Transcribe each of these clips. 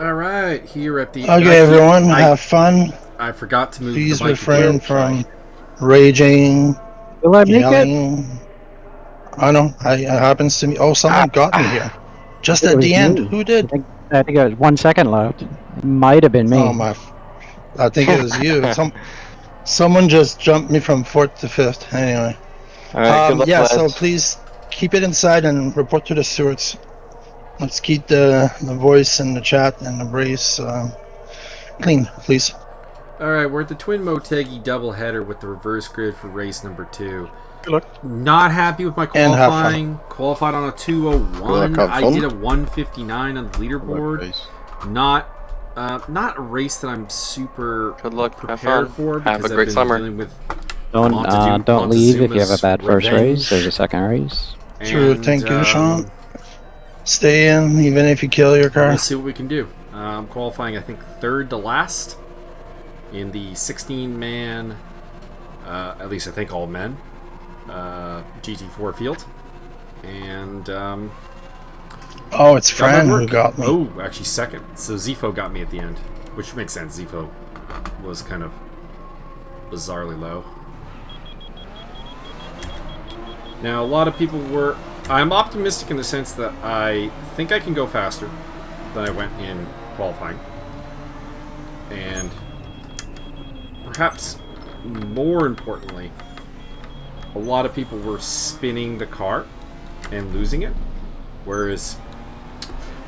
All right, here at the. Okay, everyone, have fun. I forgot to move Please the mic refrain again. from raging, Will I make it? yelling. I know, it happens to me. Oh, someone got me here. Just It at was the end. me. Who did? I think it was 1 second left. It might have been Oh, me. my. I think it was you. Someone just jumped me from 4th to 5th. Anyway. Alright, good luck, Yeah, lads. so please keep it inside and report to the stewards. Let's keep the voice and the chat and the brace clean, please. All right, we're at the Twin Motegi doubleheader with the reverse grid for race number 2. Good luck. Not happy with my And have qualifying. Qualified on a 2:01. Have I fun. did a 1:59 on the leaderboard. Not a race that I'm super Good luck, have prepared fun. for Have because a great I've been summer. dealing with Don't leave if you have a bad first revenge. race. There's a second race. True, thank you, Sean. Stay in, even if you kill your car. We'll see what we can do. I'm qualifying, I think, 3rd to last in the 16-man, at least I think all men, GT4 field. And, oh, it's Fran who got me. Oh, actually 2nd. So Zifo got me at the end, which makes sense. Zifo was kind of bizarrely low. Now, a lot of people were... I'm optimistic in the sense that I think I can go faster than I went in qualifying. And perhaps more importantly, a lot of people were spinning the car and losing it. Whereas,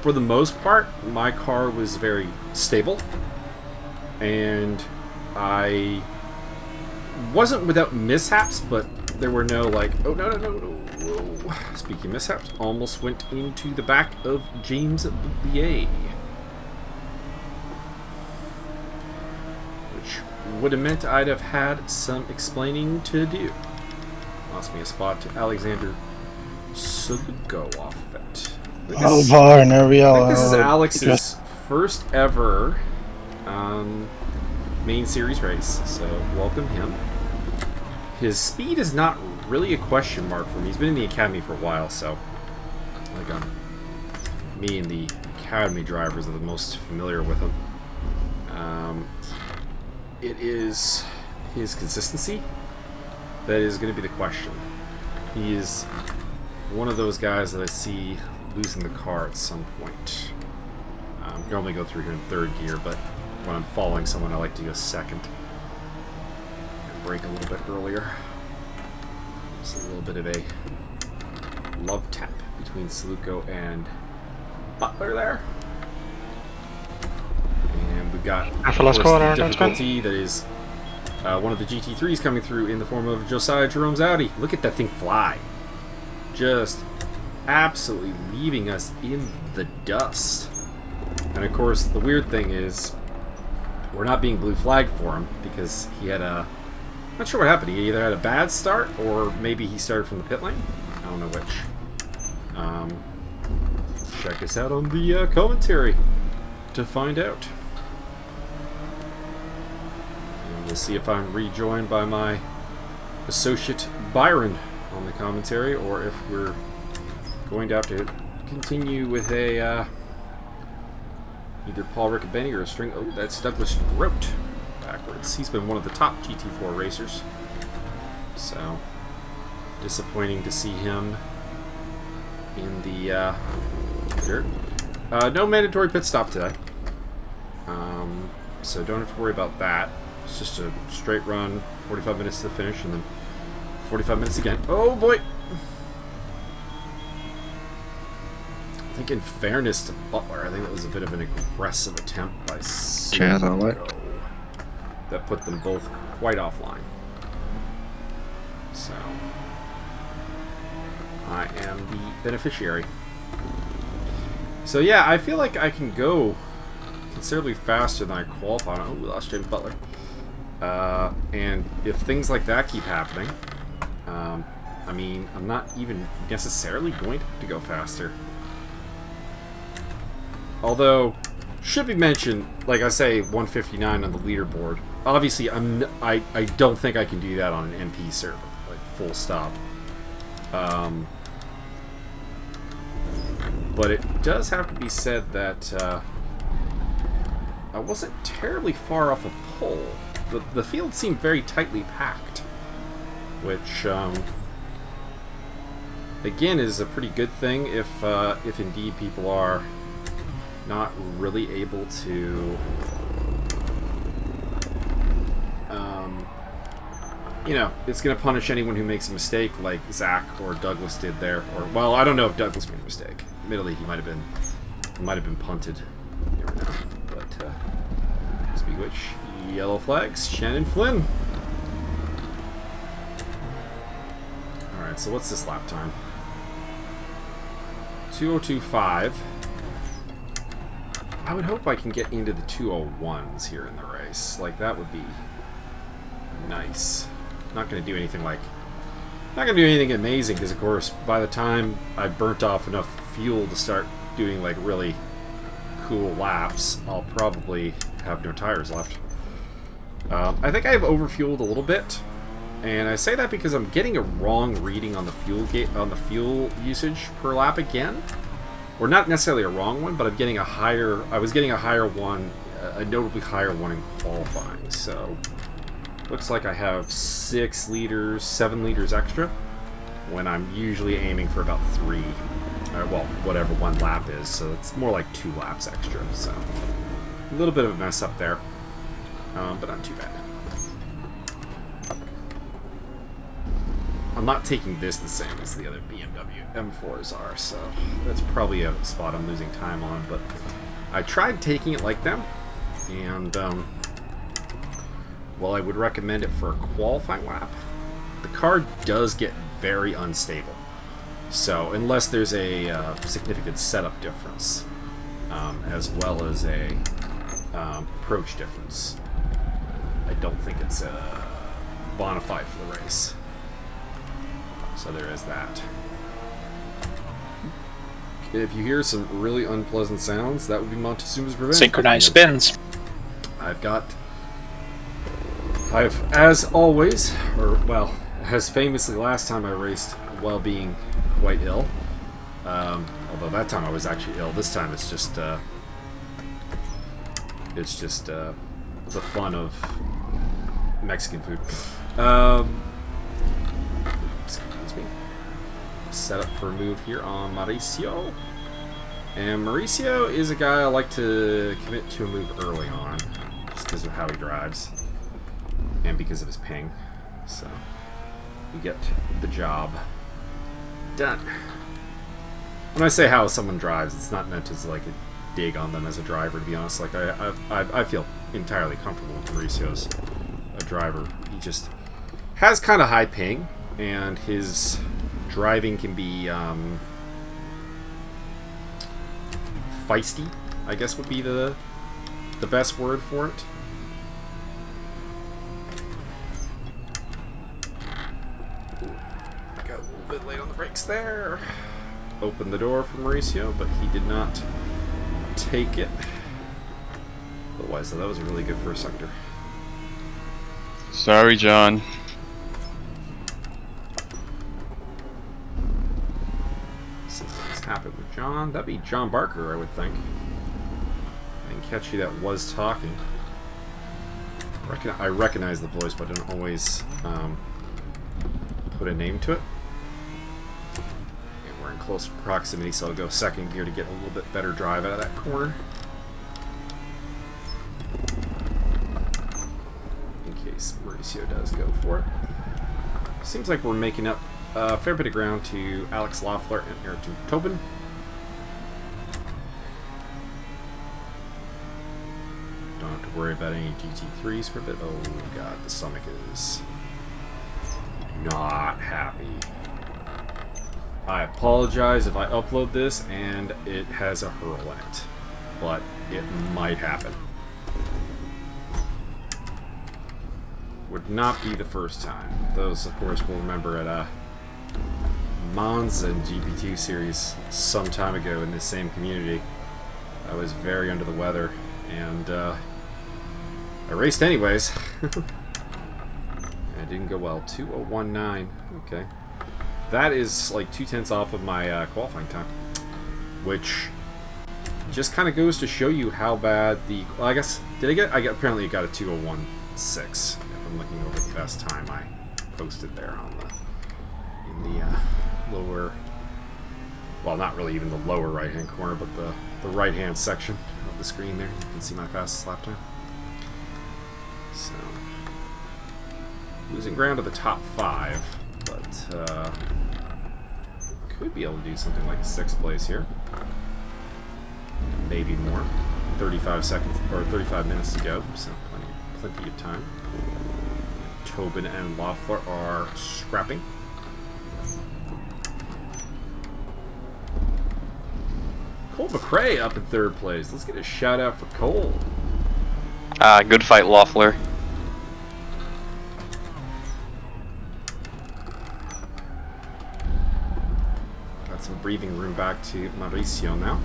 for the most part, my car was very stable. And I wasn't without mishaps, but there were no, like, oh, no. Whoa. Speaking of mishaps, almost went into the back of James Bouvier. Which would have meant I'd have had some explaining to do. Lost me a spot to Alexander Sulugo off it. Oh, bar, Nerviel. This is Alex's first ever main series race, so welcome him. His speed is not really a question mark for me. He's been in the academy for a while, so like me and the academy drivers are the most familiar with him. It is his consistency that is going to be the question. He is one of those guys that I see losing the car at some point. Normally go through here in 3rd gear, but when I'm following someone, I like to go 2nd. And brake a little bit earlier. Just a little bit of a love tap between Saluko and Butler there. And we've got the difficulty that is one of the GT3s coming through in the form of Josiah Jerome's Audi. Look at that thing fly. Just absolutely leaving us in the dust. And of course, the weird thing is, we're not being blue flagged for him because he had a... I'm not sure what happened. He either had a bad start or maybe he started from the pit lane. I don't know which. Check us out on the commentary to find out. And we'll see if I'm rejoined by my associate Byron on the commentary, or if we're going to have to continue with a either Paul Riccobeni or a string. Oh, that's Douglas Grote backwards. He's been one of the top GT4 racers, so disappointing to see him in the dirt. No mandatory pit stop today, so don't have to worry about that. It's just a straight run, 45 minutes to the finish, and then 45 minutes again. Oh boy! I think in fairness to Butler, I think that was a bit of an aggressive attempt by Sulugo that put them both quite offline. So I am the beneficiary. So yeah, I feel like I can go considerably faster than I qualify. Oh, we lost James Butler. And if things like that keep happening, I mean, I'm not even necessarily going to go faster. Although, should be mentioned, like I say, 159 on the leaderboard. Obviously, I don't think I can do that on an MP server, like full stop. But it does have to be said that I wasn't terribly far off a pole. The field seemed very tightly packed, which, again, is a pretty good thing if indeed people are not really able to, you know, it's going to punish anyone who makes a mistake like Zach or Douglas did there. Or, well, I don't know if Douglas made a mistake. Admittedly, he might have been punted. You never know. But, speak of which, yellow flags, Shannon Flynn. Alright, so what's this lap time? 2:02.5. I would hope I can get into the 2:01s here in the race. Like, that would be nice. Not going to do anything like... Not going to do anything amazing, because, of course, by the time I burnt off enough fuel to start doing, like, really cool laps, I'll probably have no tires left. I think I've overfueled a little bit, and I say that because I'm getting a wrong reading on the fuel usage per lap again. Or not necessarily a wrong one, but I'm getting a higher... I was getting a higher one, a notably higher one in qualifying, so... Looks like I have 6 liters, 7 liters extra, when I'm usually aiming for about 3. Well, whatever one lap is, so it's more like 2 laps extra, so... A little bit of a mess up there, but not too bad. I'm not taking this the same as the other BMW M4s are, so that's probably a spot I'm losing time on, but I tried taking it like them, and, well, I would recommend it for a qualifying lap. The car does get very unstable. So, unless there's a significant setup difference, as well as a approach difference, I don't think it's bona fide for the race. So there is that. If you hear some really unpleasant sounds, that would be Montezuma's revenge. Synchronized spins. I've, as always, or, well, as famously last time I raced while being quite ill, although that time I was actually ill, this time it's just the fun of Mexican food. Excuse me. Set up for a move here on Mauricio. And Mauricio is a guy I like to commit to a move early on, just because of how he drives. And because of his ping. So, we get the job done. When I say how someone drives, it's not meant as like a dig on them as a driver, to be honest. Like, I feel entirely comfortable with Mauricio's a driver. He just has kind of high ping, and his driving can be feisty, I guess would be the best word for it. Bit late on the brakes there. Opened the door for Mauricio, but he did not take it. Otherwise, though, that was a really good first sector. Sorry, John. Something's happened with John. That'd be John Barker, I would think. I didn't catch you that was talking. I recognize the voice, but I don't always put a name to it. Close proximity, so I'll go second gear to get a little bit better drive out of that corner. In case Mauricio does go for it. Seems like we're making up a fair bit of ground to Alex Loeffler and Ayrton Tobin. Don't have to worry about any GT3s for a bit. Oh god, the stomach is not happy. I apologize if I upload this and it has a hurl in it, but it might happen. Would not be the first time. Those, of course, will remember at Monza and GP2 series some time ago in this same community. I was very under the weather, and I raced anyways. And it didn't go well. 2:01.9. Okay. That is like 0.2 off of my qualifying time, which just kind of goes to show you how bad the. Well, I guess apparently it got a 2:01.6. If I'm looking over the best time I posted there on in the lower. Well, not really even the lower right-hand corner, but the right-hand section of the screen there. You can see my fastest lap time. So, losing ground to the top 5, but could be able to do something like 6th place here. Maybe more. 35 seconds or 35 minutes to go, so plenty of time. Tobin and Loeffler are scrapping. Cole McRae up in 3rd place. Let's get a shout out for Cole. Good fight, Loeffler. Got some breathing room back to Mauricio now.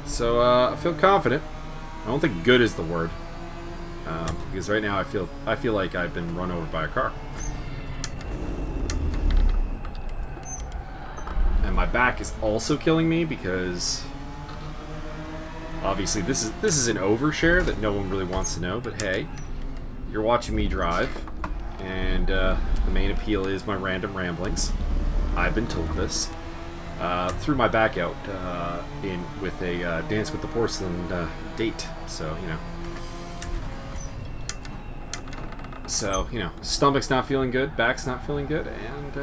So I feel confident. I don't think good is the word, because right now I feel like I've been run over by a car, and my back is also killing me because obviously this is an overshare that no one really wants to know. But hey, you're watching me drive, and the main appeal is my random ramblings. I've been told this. Threw my back out with a Dance with the Porcelain date, so stomach's not feeling good, back's not feeling good, and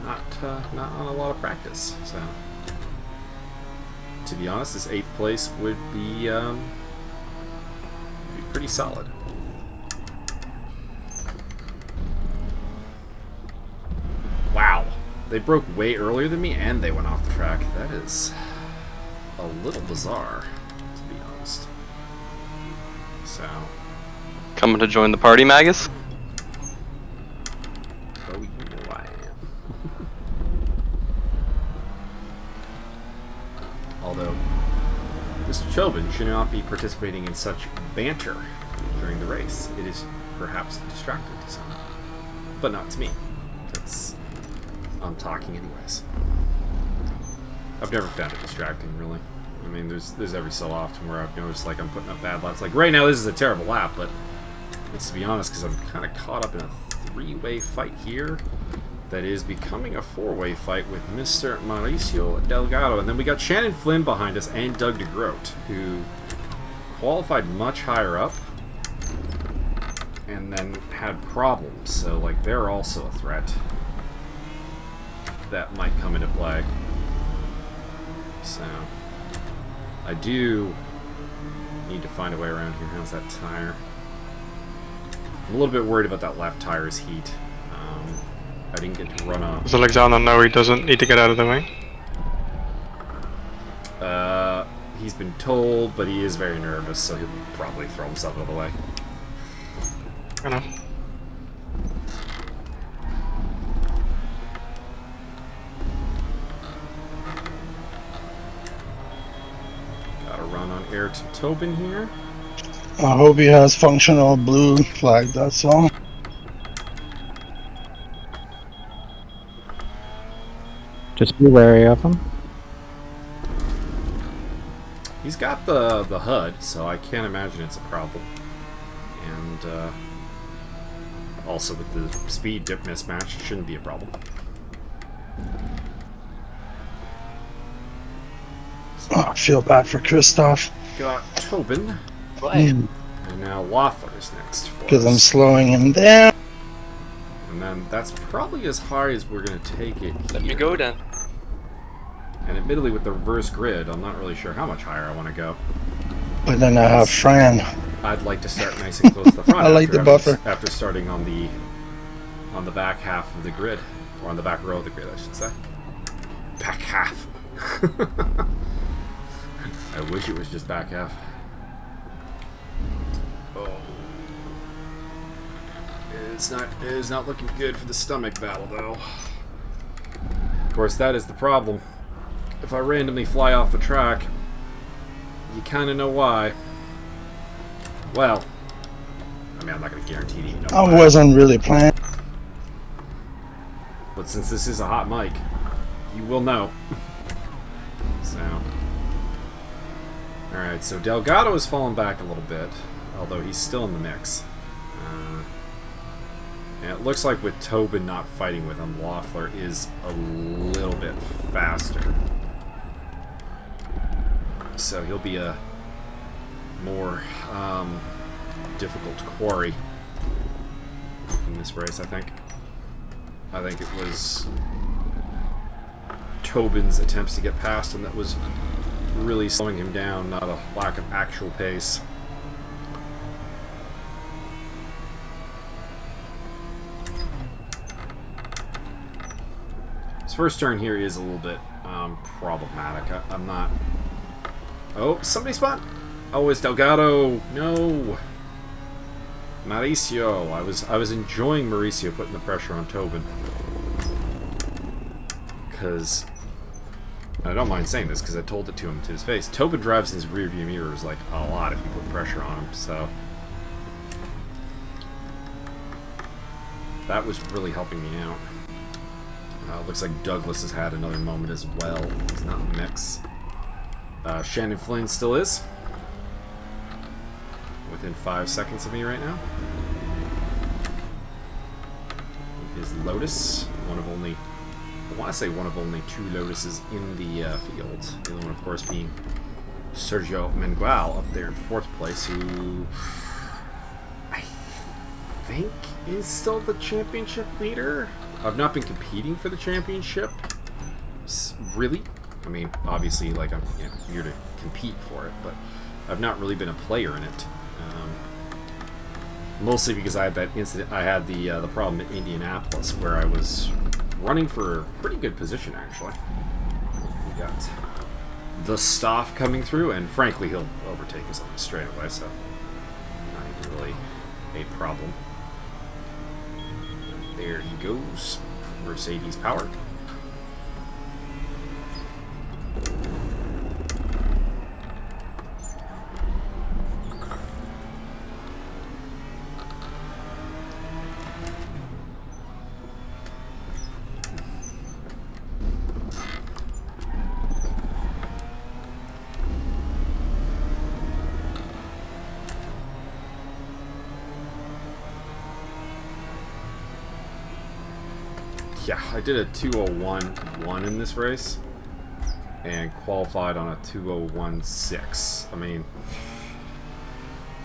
not on a lot of practice. So, to be honest, this 8th place would be pretty solid. Wow, they broke way earlier than me and they went off the track. That is a little bizarre, to be honest. So, Coming to join the party, Magus? oh, you know I am. Although, Mr. Chobin should not be participating in such banter during the race. It is perhaps distracting to some, but not to me. I'm talking anyways. I've never found it distracting, really. I mean, there's every so often where I've noticed like I'm putting up bad laps. Like right now, this is a terrible lap, but it's to be honest because I'm kind of caught up in a 3-way fight here that is becoming a 4-way fight with Mr. Mauricio Delgado, and then we got Shannon Flynn behind us and Doug DeGroat, who qualified much higher up and then had problems. So like they're also a threat that might come into play. So I do need to find a way around here. How's that tire? I'm a little bit worried about that left tire's heat. I didn't get to run off. Does Alexander know he doesn't need to get out of the way? He's been told, but he is very nervous, so he'll probably throw himself out of the way. I know. Run on Ayrton Tobin here. I hope he has functional blue flag, that's all. Just be wary of him. He's got the HUD, so I can't imagine it's a problem. And also with the speed dip mismatch, it shouldn't be a problem. Oh, I feel bad for Christoph. Got Tobin. Mm. And now Loeffler is next. Because I'm slowing him down. And then that's probably as high as we're going to take it. Let me go then. And admittedly, with the reverse grid, I'm not really sure how much higher I want to go. But then I have Fran. I'd like to start nice and close to the front. I like the buffer. After starting on the back half of the grid, or on the back row of the grid, I should say. Back half. I wish it was just back half. Oh, it is not looking good for the stomach battle, though. Of course, that is the problem. If I randomly fly off the track, you kind of know why. Well, I mean, I'm not going to guarantee that you know I why. wasn't really planning. But since this is a hot mic, you will know. So, alright, so Delgado has fallen back a little bit, although he's still in the mix. And it looks like with Tobin not fighting with him, Loeffler is a little bit faster. So he'll be a more difficult quarry in this race, I think. I think it was Tobin's attempts to get past him that was really slowing him down, not a lack of actual pace. His first turn here is a little bit problematic. I'm not... Oh, somebody spot! Oh, it's Delgado! No! Mauricio! I was enjoying Mauricio putting the pressure on Tobin. Because... I don't mind saying this because I told it to him to his face. Tobin drives his rearview mirrors like a lot if you put pressure on him, so... That was really helping me out. Looks like Douglas has had another moment as well. He's not in the mix. Shannon Flynn still is. Within 5 seconds of me right now. His Lotus, one of only... I want to say one of only 2 Lotuses in the field. The other one, of course, being Sergio Mengual up there in 4th place, who I think is still the championship leader. I've not been competing for the championship, really. I mean, obviously, like, I'm here to compete for it, but I've not really been a player in it. Mostly because I had that incident. I had the problem at Indianapolis where I was running for a pretty good position, actually. We got the Stoff coming through, and frankly, he'll overtake us on the straightaway, so not even really a problem. There he goes. Mercedes power. Yeah, I did a 2:01.1 in this race and qualified on a 2:01.6. I mean,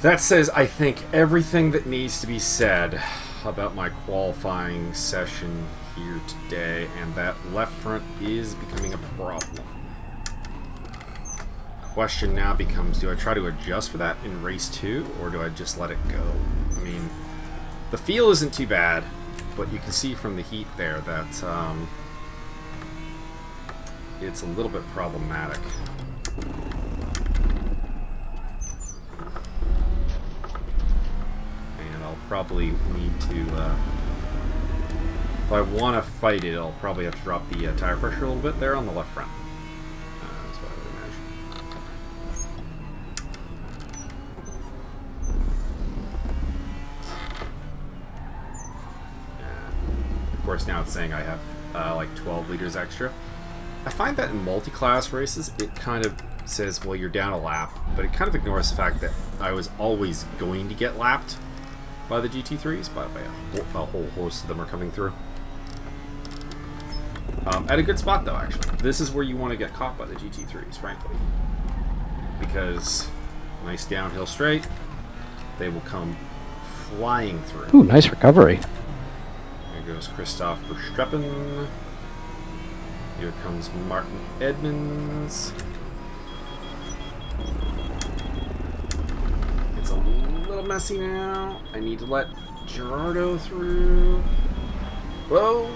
that says, I think, everything that needs to be said about my qualifying session here today, and that left front is becoming a problem. Question now becomes, do I try to adjust for that in race 2, or do I just let it go? I mean, the feel isn't too bad, but you can see from the heat there that it's a little bit problematic. And I'll probably need to, if I want to fight it, I'll probably have to drop the tire pressure a little bit there on the left front. That's what I would imagine. Of course, now it's saying I have like 12 liters extra. I find that in multi-class races, it kind of says, well, you're down a lap, but it kind of ignores the fact that I was always going to get lapped by the GT3s. By the way, a whole host of them are coming through. At a good spot, though, actually. This is where you want to get caught by the GT3s, frankly. Because nice downhill straight, they will come flying through. Ooh, nice recovery. There goes Christoph Verstappen. Here comes Martin Edmonds. It's a little messy now. I need to let Gerardo through. Whoa!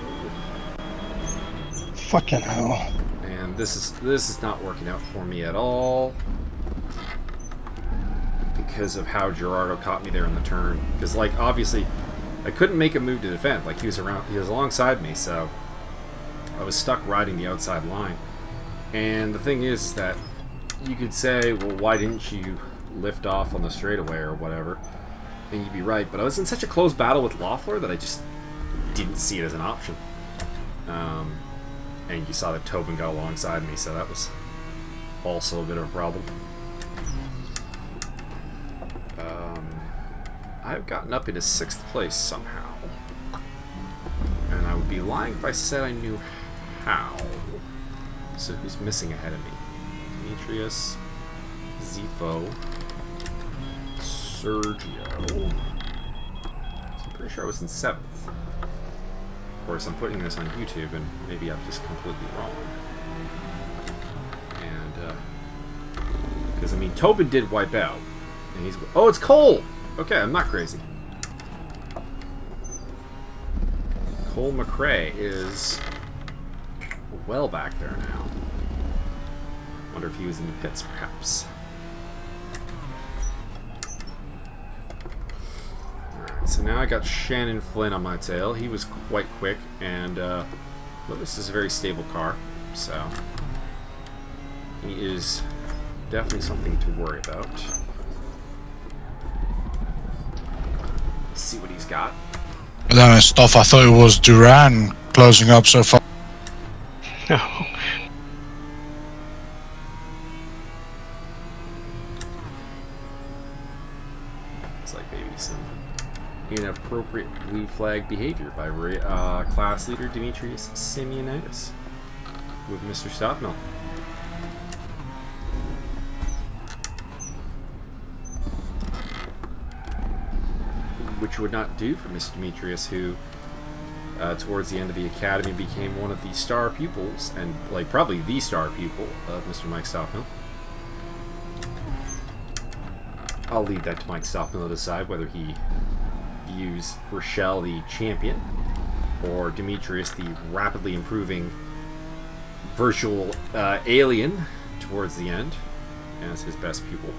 Fucking hell. And this is not working out for me at all. Because of how Gerardo caught me there in the turn. Because, like, obviously, I couldn't make a move to defend. Like, he was alongside me, so I was stuck riding the outside line. And the thing is that you could say, well, why didn't you lift off on the straightaway or whatever? And you'd be right, but I was in such a close battle with Loeffler that I just didn't see it as an option. And you saw that Tobin got alongside me, so that was also a bit of a problem. I've gotten up into 6th place somehow. And I would be lying if I said I knew how. So who's missing ahead of me? Demetrius, Zifo, Sergio. So I'm pretty sure I was in 7th. Of course, I'm putting this on YouTube, and maybe I'm just completely wrong. And, because, I mean, Tobin did wipe out. And he's... Oh, it's Cole! Okay, I'm not crazy. Cole McRae is well back there now. Wonder if he was in the pits, perhaps. Alright, so now I got Shannon Flynn on my tail. He was quite quick, and Lewis is a very stable car, so he is definitely something to worry about. Let's see what he's got. But then stuff, I thought it was Duran closing up so far. No. It's like maybe some inappropriate blue flag behavior by class leader Demetrius Simeonitis with Mr. Stockmill. Which would not do for Mr. Demetrius, who towards the end of the academy became one of the star pupils, and like probably the star pupil of Mr. Mike Stockmill. I'll leave that to Mike Stockmill to decide whether he views Rochelle, the champion, or Demetrius, the rapidly improving virtual alien towards the end, as his best pupil.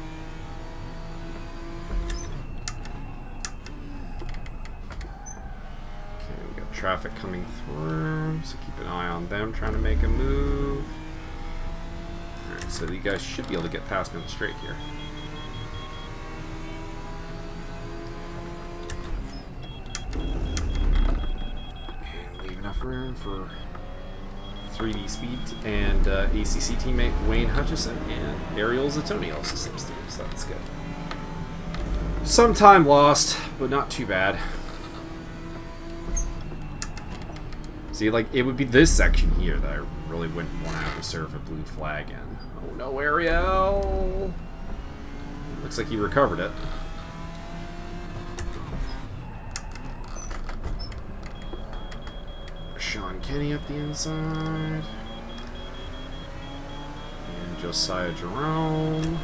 Traffic coming through, so keep an eye on them trying to make a move. Alright, so you guys should be able to get past me on the straight here. And leave enough room for 3D Speed and ACC teammate Wayne Hutchison, and Ariel Zatoni also slips through, so that's good. Some time lost, but not too bad. See, like, it would be this section here that I really wouldn't want to have to serve a blue flag in. Oh no, Ariel! Looks like he recovered it. Sean Kenny up the inside. And Josiah Jerome.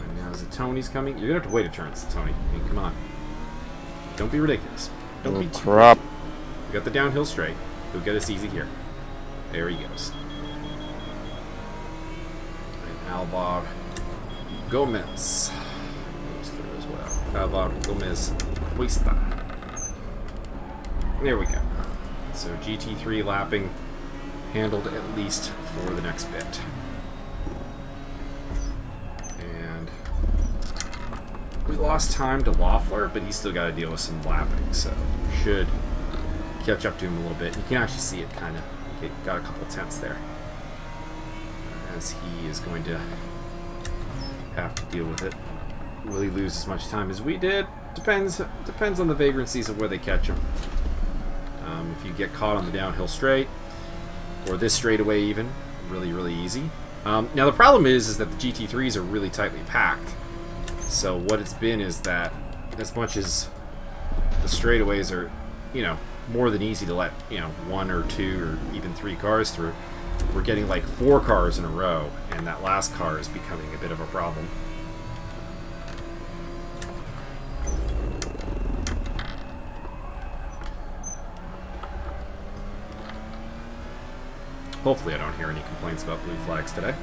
And now Zatoni's coming. You're gonna have to wait a turn, Zatoni. I mean, come on. Don't be ridiculous. Don't be too crap. We got the downhill straight. He'll get us easy here. There he goes. And Alvar Gomez goes through as well. Alvar Gomez Huista. There we go. So GT3 lapping handled at least for the next bit. We lost time to Loeffler, but he's still got to deal with some lapping, so should catch up to him a little bit. You can actually see it kind of got a couple tenths there, as he is going to have to deal with it. Will he lose as much time as we did? Depends on the vagrancies of where they catch him. If you get caught on the downhill straight, or this straightaway even, really easy. Now the problem is that the GT3s are really tightly packed. So what it's been is that as much as the straightaways are, you know, more than easy to let, you know, 1 or 2 or even 3 cars through, we're getting like 4 cars in a row, and that last car is becoming a bit of a problem. Hopefully I don't hear any complaints about blue flags today,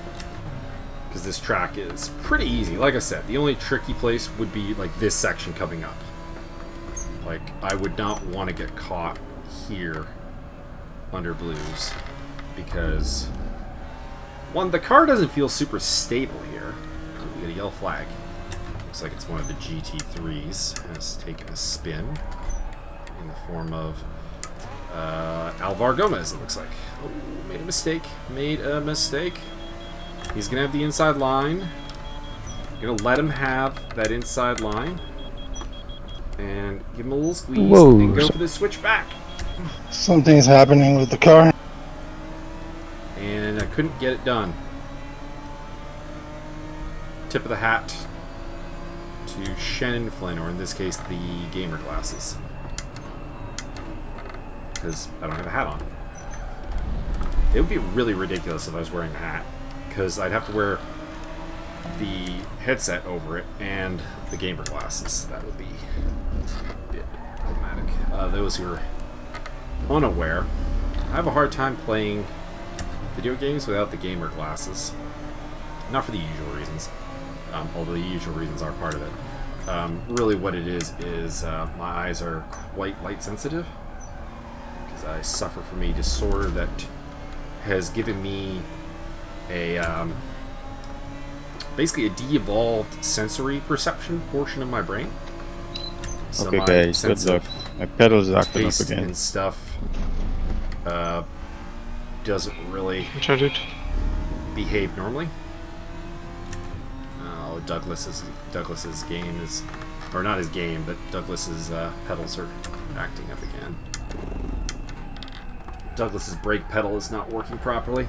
because this track is pretty easy. Like I said, the only tricky place would be like this section coming up. Like, I would not want to get caught here under blues because, one, the car doesn't feel super stable here. We get a yellow flag. Looks like it's one of the GT3s. Has taken a spin in the form of Alvar Gomez, it looks like. Oh, made a mistake. Made a mistake. He's going to have the inside line. Going to let him have that inside line. And give him a little squeeze. Whoa. And go for the switch back. Something's happening with the car. And I couldn't get it done. Tip of the hat to Shannon Flynn, or in this case, the gamer glasses. Because I don't have a hat on. It would be really ridiculous if I was wearing a hat. Because I'd have to wear the headset over it and the gamer glasses. That would be a bit problematic. Those who are unaware, I have a hard time playing video games without the gamer glasses. Not for the usual reasons, although the usual reasons are part of it. Really what it is my eyes are quite light sensitive because I suffer from a disorder that has given me a basically a de-evolved sensory perception portion of my brain. So Okay my guys, good sense luck. of My pedal's acting up taste again. and stuff doesn't really Charge it. behave normally. Douglas's game is, or not his game, but Douglas's pedals are acting up again. Douglas's brake pedal is not working properly.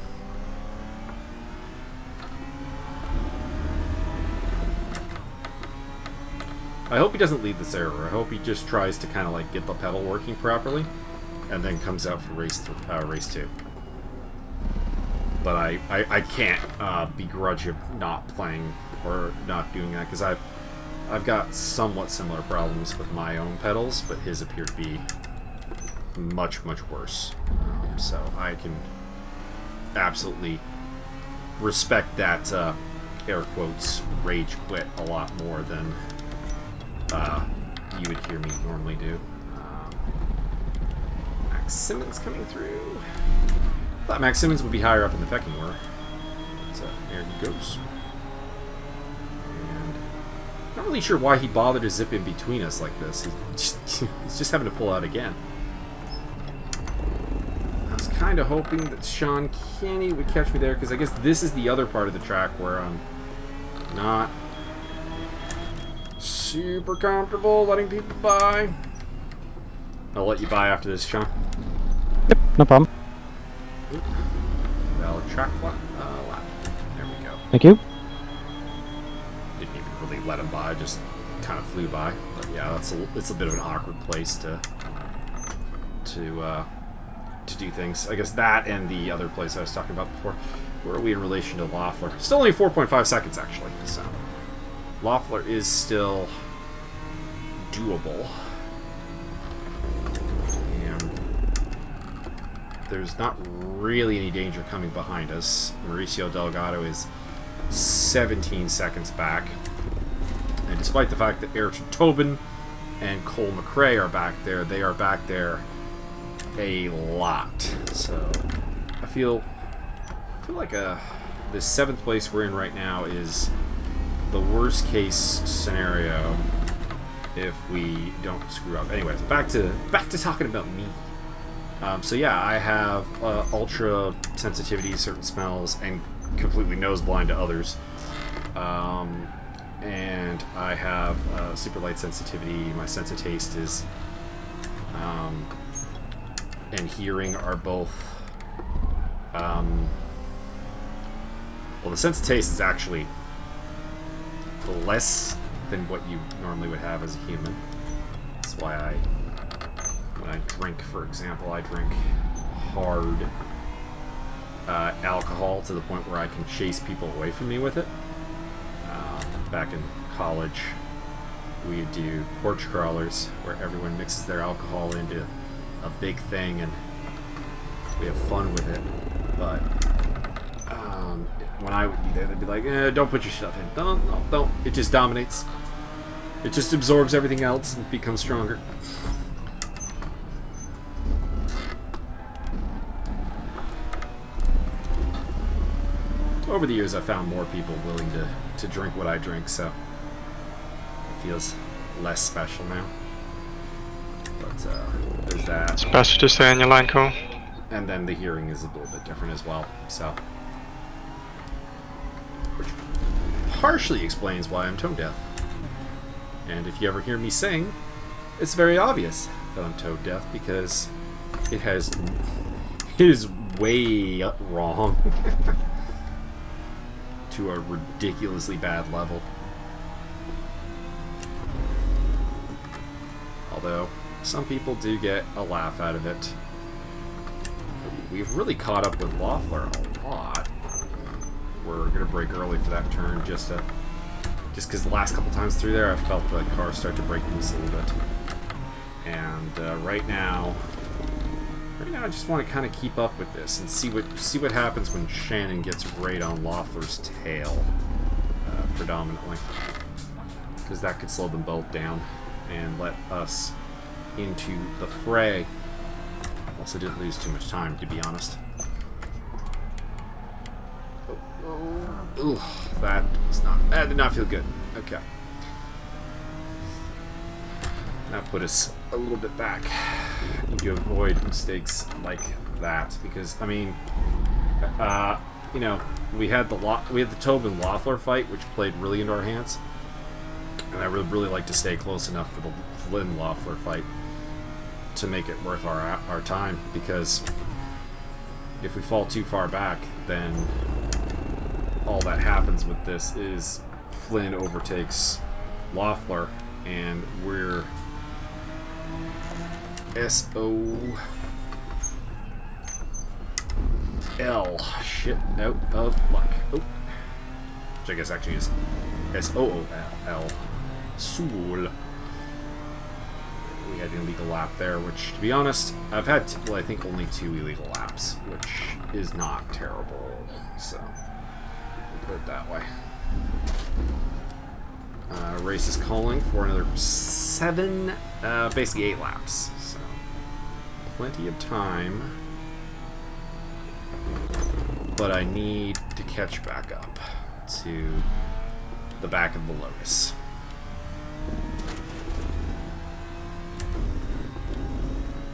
I hope he doesn't lead this error. I hope he just tries to kind of like get the pedal working properly, and then comes out for race 2. But I can't begrudge him not playing or not doing that because I've got somewhat similar problems with my own pedals, but his appear to be much worse. So I can absolutely respect that air quotes rage quit a lot more than you would hear me normally do. Max Simmons coming through. Thought Max Simmons would be higher up in the pecking order. So there he goes. And not really sure why he bothered to zip in between us like this. He's just having to pull out again. I was kind of hoping that Sean Kenny would catch me there because I guess this is the other part of the track where I'm not super comfortable letting people by. I'll let you by after this, Sean. Yep, no problem. Valid track lap. There we go. Thank you. Didn't even really let him by, just kind of flew by. But yeah, it's a bit of an awkward place to do things. I guess that and the other place I was talking about before. Where are we in relation to Loeffler? Still only 4.5 seconds actually. So Loeffler is still doable. There's not really any danger coming behind us. Mauricio Delgado is 17 seconds back. And despite the fact that Ayrton Tobin and Cole McRae are back there, they are back there a lot. So I feel like the 7th place we're in right now is the worst case scenario if we don't screw up. Anyways, back to talking about me. So yeah, I have ultra sensitivity to certain smells and completely nose blind to others. And I have super light sensitivity. My sense of taste is and hearing are both. Well, the sense of taste is actually less than what you normally would have as a human. That's why when I drink, for example, I drink hard alcohol to the point where I can chase people away from me with it. Back in college, we would do porch crawlers where everyone mixes their alcohol into a big thing and we have fun with it. But when I would be there, they'd be like, "Don't put your stuff in. Don't. It just dominates." It just absorbs everything else and becomes stronger. Over the years, I've found more people willing to drink what I drink, so it feels less special now. But there's that. It's best to stay on your line, Cole. And then the hearing is a little bit different as well, so. Which partially explains why I'm tone deaf. And if you ever hear me sing, it's very obvious that I'm tone deaf because it is way wrong to a ridiculously bad level. Although some people do get a laugh out of it. We've really caught up with Loeffler a lot. We're gonna break early for that turn just because the last couple times through there I felt the car start to break loose a little bit. And right now I just want to kind of keep up with this and see what happens when Shannon gets right on Loeffler's tail, predominantly, because that could slow them both down and let us into the fray. Also didn't lose too much time, to be honest. Ooh, that did not feel good. Okay. That put us a little bit back. I need to avoid mistakes like that because, I mean, you know, we had the Tobin Loeffler fight, which played really into our hands, and I would really like to stay close enough for the Flynn Loeffler fight to make it worth our time, because if we fall too far back, then all that happens with this is Flynn overtakes Loeffler, and we're SOL. Shit, nope, of luck. Oh. Which I guess actually is SOOL. Sool. We had an illegal lap there, which, to be honest, I've had, well, I think only 2 illegal laps, which is not terrible, so we'll put it that way. Race is calling for another 7, basically 8 laps, so plenty of time, but I need to catch back up to the back of the Lotus.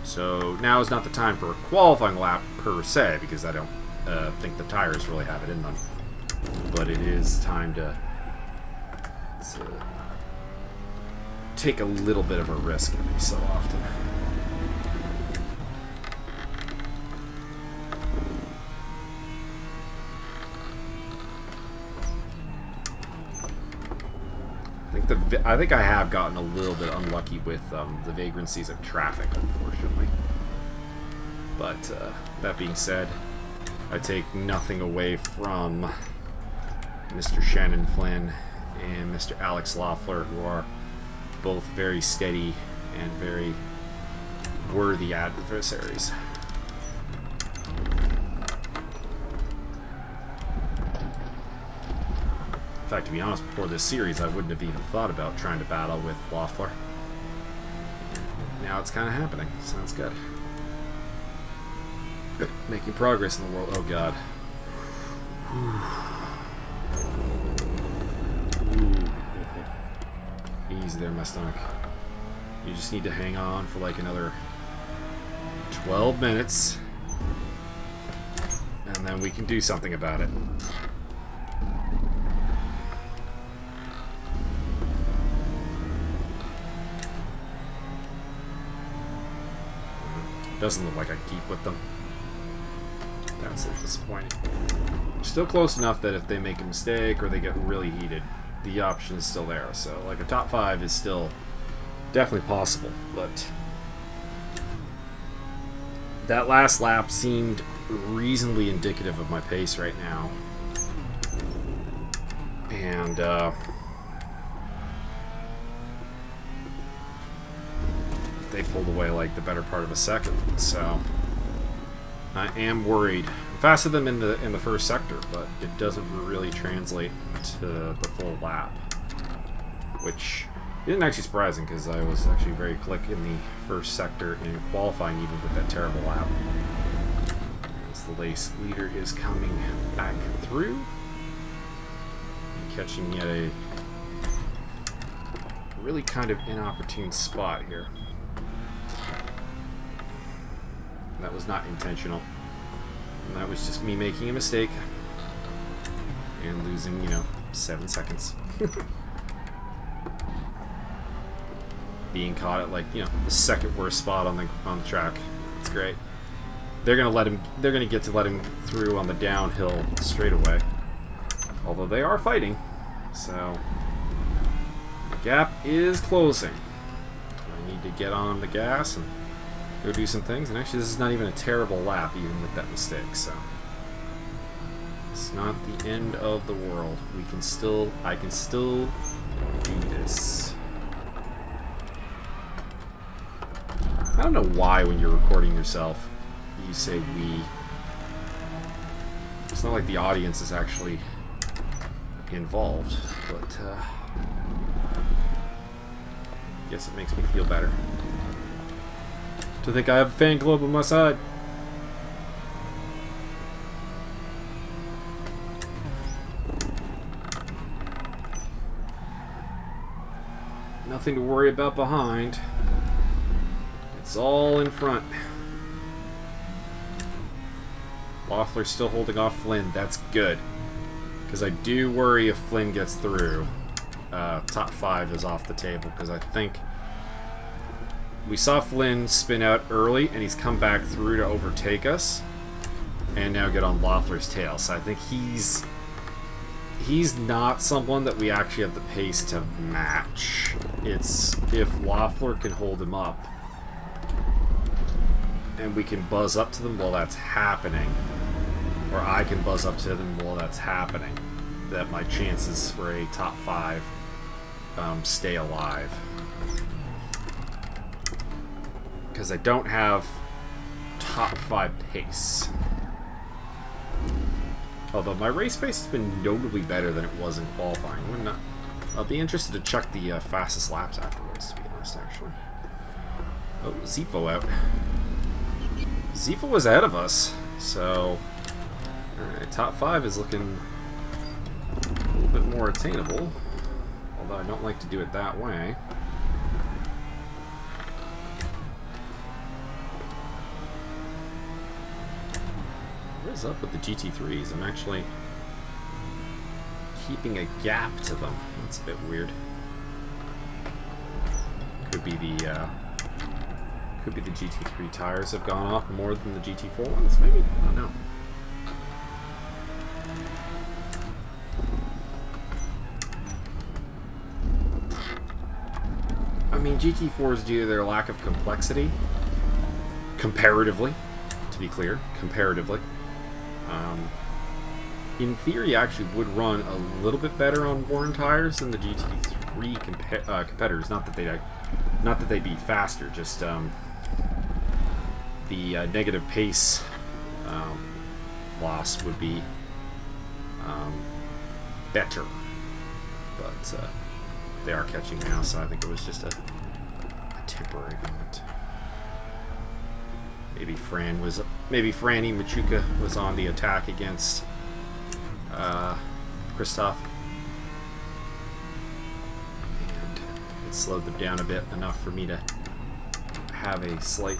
So now is not the time for a qualifying lap per se, because I don't think the tires really have it in them. But it is time to take a little bit of a risk every so often. I think I have gotten a little bit unlucky with the vagrancies of traffic, unfortunately. But that being said, I take nothing away from Mr. Shannon Flynn and Mr. Alex Loeffler, who are both very steady and very worthy adversaries. In fact, to be honest, before this series, I wouldn't have even thought about trying to battle with Loeffler. Now it's kind of happening, so that's good. Good. Making progress in the world. Oh, God. Ooh. Easy there, my stomach. You just need to hang on for like another 12 minutes, and then we can do something about it. Doesn't look like I keep with them. That's disappointing. Still close enough that if they make a mistake or they get really heated, the option is still there. So, like, a top 5 is still definitely possible. But that last lap seemed reasonably indicative of my pace right now. And, they pulled away like the better part of a second, so I am worried. I'm faster than in the first sector, but it doesn't really translate to the full lap, which Isn't actually surprising because I was actually very quick in the first sector in qualifying, even with that terrible lap. As the race leader is coming back through, catching yet a really kind of inopportune spot here. That was not intentional. And that was just me making a mistake and losing, you know, 7 seconds. Being caught at, like, you know, the second worst spot on the track. It's great. They're gonna get to let him through on the downhill straightaway. Although they are fighting, so the gap is closing. I need to get on the gas and go do some things. And actually, this is not even a terrible lap, even with that mistake. So it's not the end of the world. I can still do this. I don't know why when you're recording yourself, you say we. It's not like the audience is actually involved, but I guess it makes me feel better to think I have a fan club on my side. Nothing to worry about behind. It's all in front. Loeffler's still holding off Flynn. That's good. Because I do worry if Flynn gets through. Top 5 is off the table. Because I think we saw Flynn spin out early, and he's come back through to overtake us. And now get on Loeffler's tail. So I think he's not someone that we actually have the pace to match. It's if Loeffler can hold him up, and we can buzz up to them while that's happening, or I can buzz up to them while that's happening, that my chances for a top 5 stay alive. Because I don't have top 5 pace. Although my race pace has been notably better than it was in qualifying. I'll be interested to check the fastest laps afterwards, to be honest, actually. Oh, Zifo out. Zifo was ahead of us, so alright, top 5 is looking a little bit more attainable, although I don't like to do it that way. What is up with the GT3s? I'm actually keeping a gap to them. That's a bit weird. Could be the GT3 tires have gone off more than the GT4 ones, maybe? I don't know. I mean, GT4s, due to their lack of complexity, comparatively, to be clear, comparatively, in theory, actually would run a little bit better on worn tires than the GT3 competitors. Not that they'd be faster, just the negative pace loss would be better, but they are catching now, so I think it was just a temporary moment. Maybe Franny Machuca was on the attack against Christoph, and it slowed them down a bit, enough for me to have a slight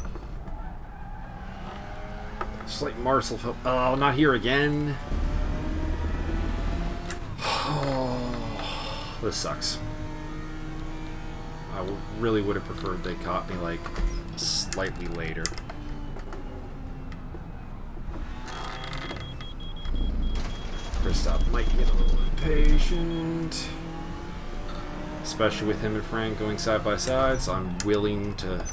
Marcel. Oh, not here again. Oh, this sucks. I really would have preferred they caught me like slightly later. Christoph might get a little impatient, especially with him and Frank going side by side, so I'm willing to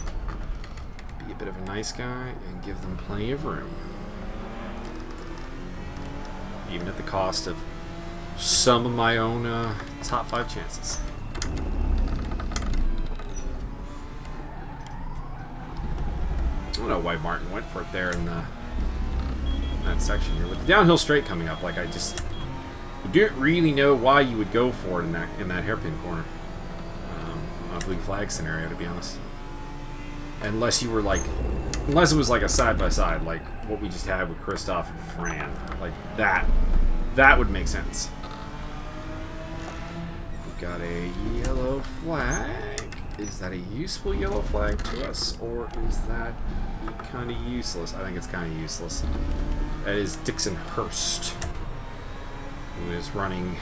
be a bit of a nice guy and give them plenty of room, even at the cost of some of my own top 5 chances. I don't know why Martin went for it there in that section here with the downhill straight coming up. Like, I didn't really know why you would go for it in that hairpin corner. blue flag scenario, to be honest. Unless you were like, unless it was like a side by side, like what we just had with Kristoff and Fran, like that would make sense. We've got a yellow flag. Is that a useful yellow flag to us, or is that kind of useless? I think it's kind of useless. That is Dixon Hurst, who is running,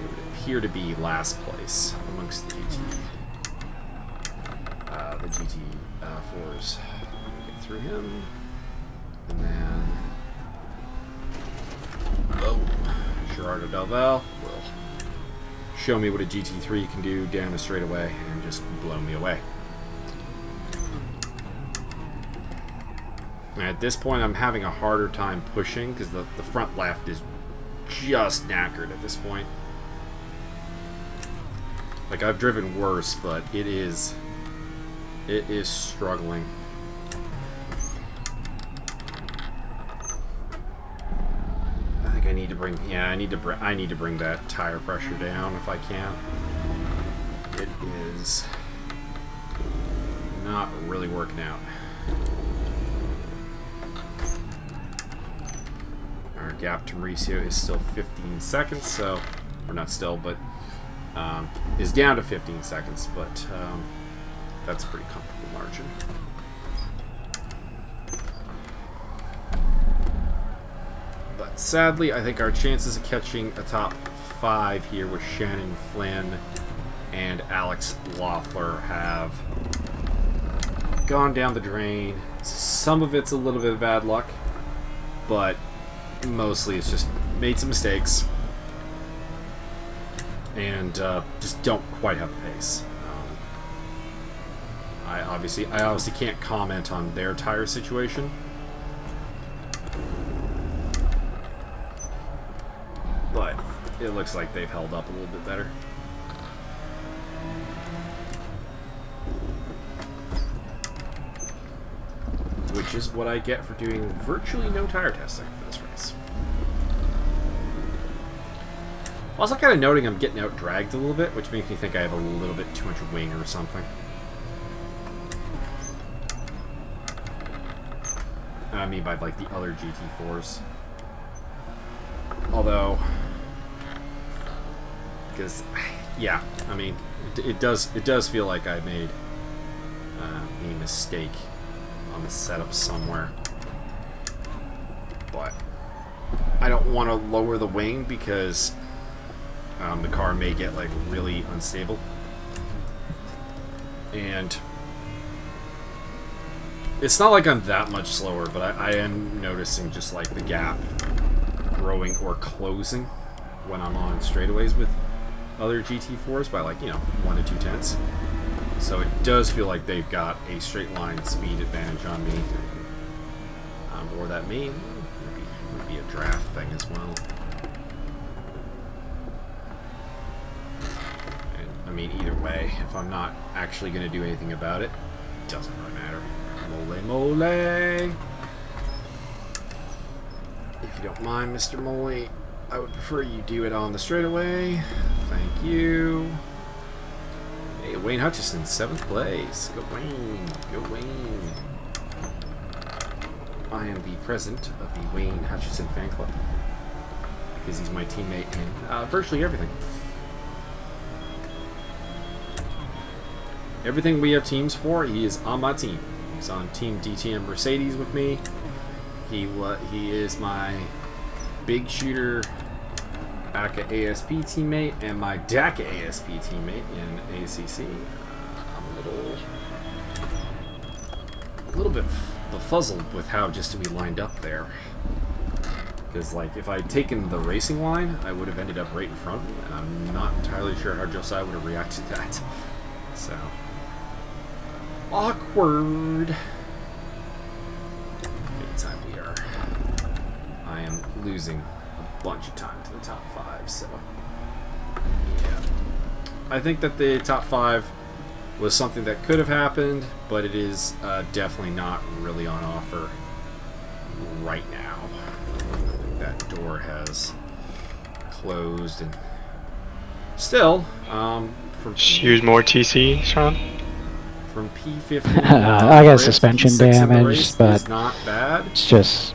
it would appear to be last place amongst the GT4s. Get through him, and then Gerardo Delval will show me what a GT3 can do down a straightaway and just blow me away. And at this point, I'm having a harder time pushing because the front left is just knackered at this point. Like, I've driven worse, but it is struggling. I think I need to bring, yeah, I need to bring that tire pressure down if I can. It is not really working out. Our gap to Mauricio is still 15 seconds, so, or not still, but is down to 15 seconds, but that's a pretty comfortable margin. But sadly, I think our chances of catching a top 5 here with Shannon Flynn and Alex Loeffler have gone down the drain. Some of it's a little bit of bad luck, but mostly it's just made some mistakes and just don't quite have the pace. I obviously can't comment on their tire situation, but it looks like they've held up a little bit better. Which is what I get for doing virtually no tire testing for this race. Also kind of noting I'm getting out dragged a little bit, which makes me think I have a little bit too much wing or something. I mean by like the other GT4s. Although, because yeah, I mean it does feel like I made a mistake on the setup somewhere, but I don't want to lower the wing because the car may get like really unstable, and it's not like I'm that much slower, but I am noticing just like the gap growing or closing when I'm on straightaways with other GT4s by like, 1 to 2 tenths. So it does feel like they've got a straight line speed advantage on me, or that may would be a draft thing as well. And, I mean, either way, if I'm not actually going to do anything about it, it doesn't really matter. Mole mole. If you don't mind, Mr. Mole, I would prefer you do it on the straightaway. Thank you. Hey, Wayne Hutchison, 7th place. Go Wayne. Go Wayne. I am the president of the Wayne Hutchison fan club because he's my teammate in virtually everything. Everything we have teams for, he is on my team. He's on Team DTM Mercedes with me. He is my big shooter ACA ASP teammate and my DACA ASP teammate in ACC. I'm a little bit befuzzled with how just we lined up there. Because like if I'd taken the racing line, I would have ended up right in front of him, and I'm not entirely sure how Josiah would have reacted to that. So awkward. Anytime we are, I am losing a bunch of time to the top 5, so yeah. I think that the top 5 was something that could have happened, but it is definitely not really on offer right now. That door has closed, and still, from Just use more TC, Sean. from P50. I got suspension damage, but is not bad. it's just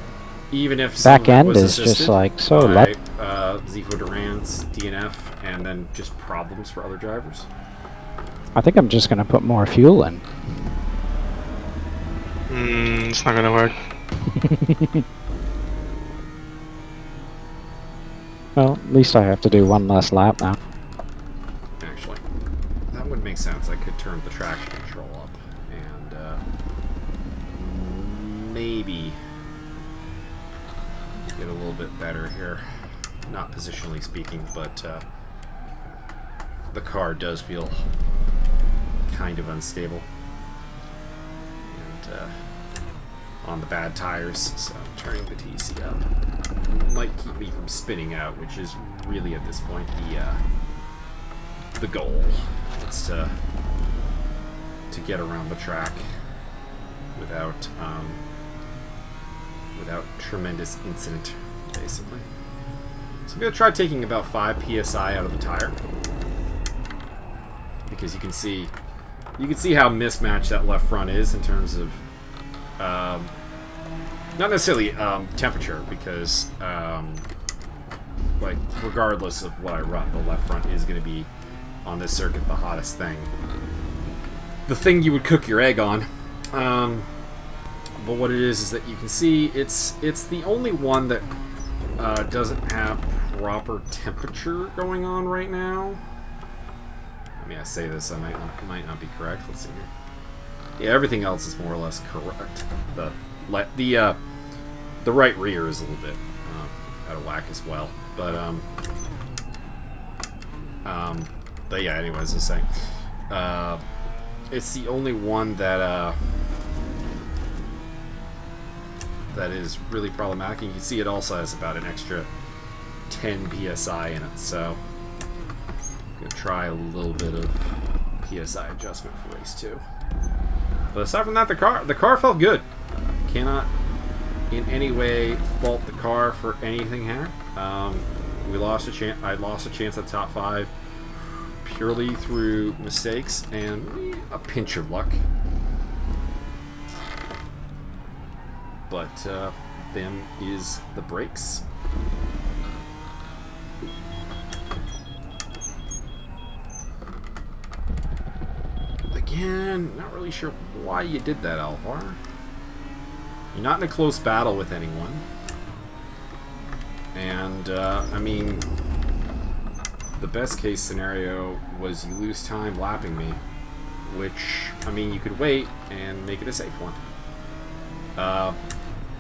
Even if some back of it end was is just assisted like so by, light. Zifo Duran's DNF, and then just problems for other drivers. I think I'm just gonna put more fuel in. It's not gonna work. Well, at least I have to do one less lap now. Actually, that would make sense. I could turn the traction control up and maybe get a little bit better here. Not positionally speaking, but the car does feel kind of unstable. And on the bad tires, so turning the TC up might keep me from spinning out, which is really at this point the goal. It's to get around the track without tremendous incident, basically. So I'm gonna try taking about 5 psi out of the tire, because you can see how mismatched that left front is in terms of not necessarily temperature, because like regardless of what I run, the left front is going to be on this circuit the hottest thing, the thing you would cook your egg on. But what it is that you can see it's the only one that doesn't have proper temperature going on right now. I mean, I say this, I might not be correct. Let's see here. Yeah, everything else is more or less correct. The right rear is a little bit out of whack as well, but yeah. Anyways, I was saying, it's the only one that that is really problematic. And you can see it also has about an extra 10 psi in it, so I'm gonna try a little bit of psi adjustment for race 2. But aside from that, the car felt good. Cannot in any way fault the car for anything here. We lost a chance. I lost a chance at top 5 purely through mistakes and a pinch of luck. But them is the brakes. Again, not really sure why you did that, Alvar. You're not in a close battle with anyone. And, I mean, the best case scenario was you lose time lapping me, which, I mean, you could wait and make it a safe one.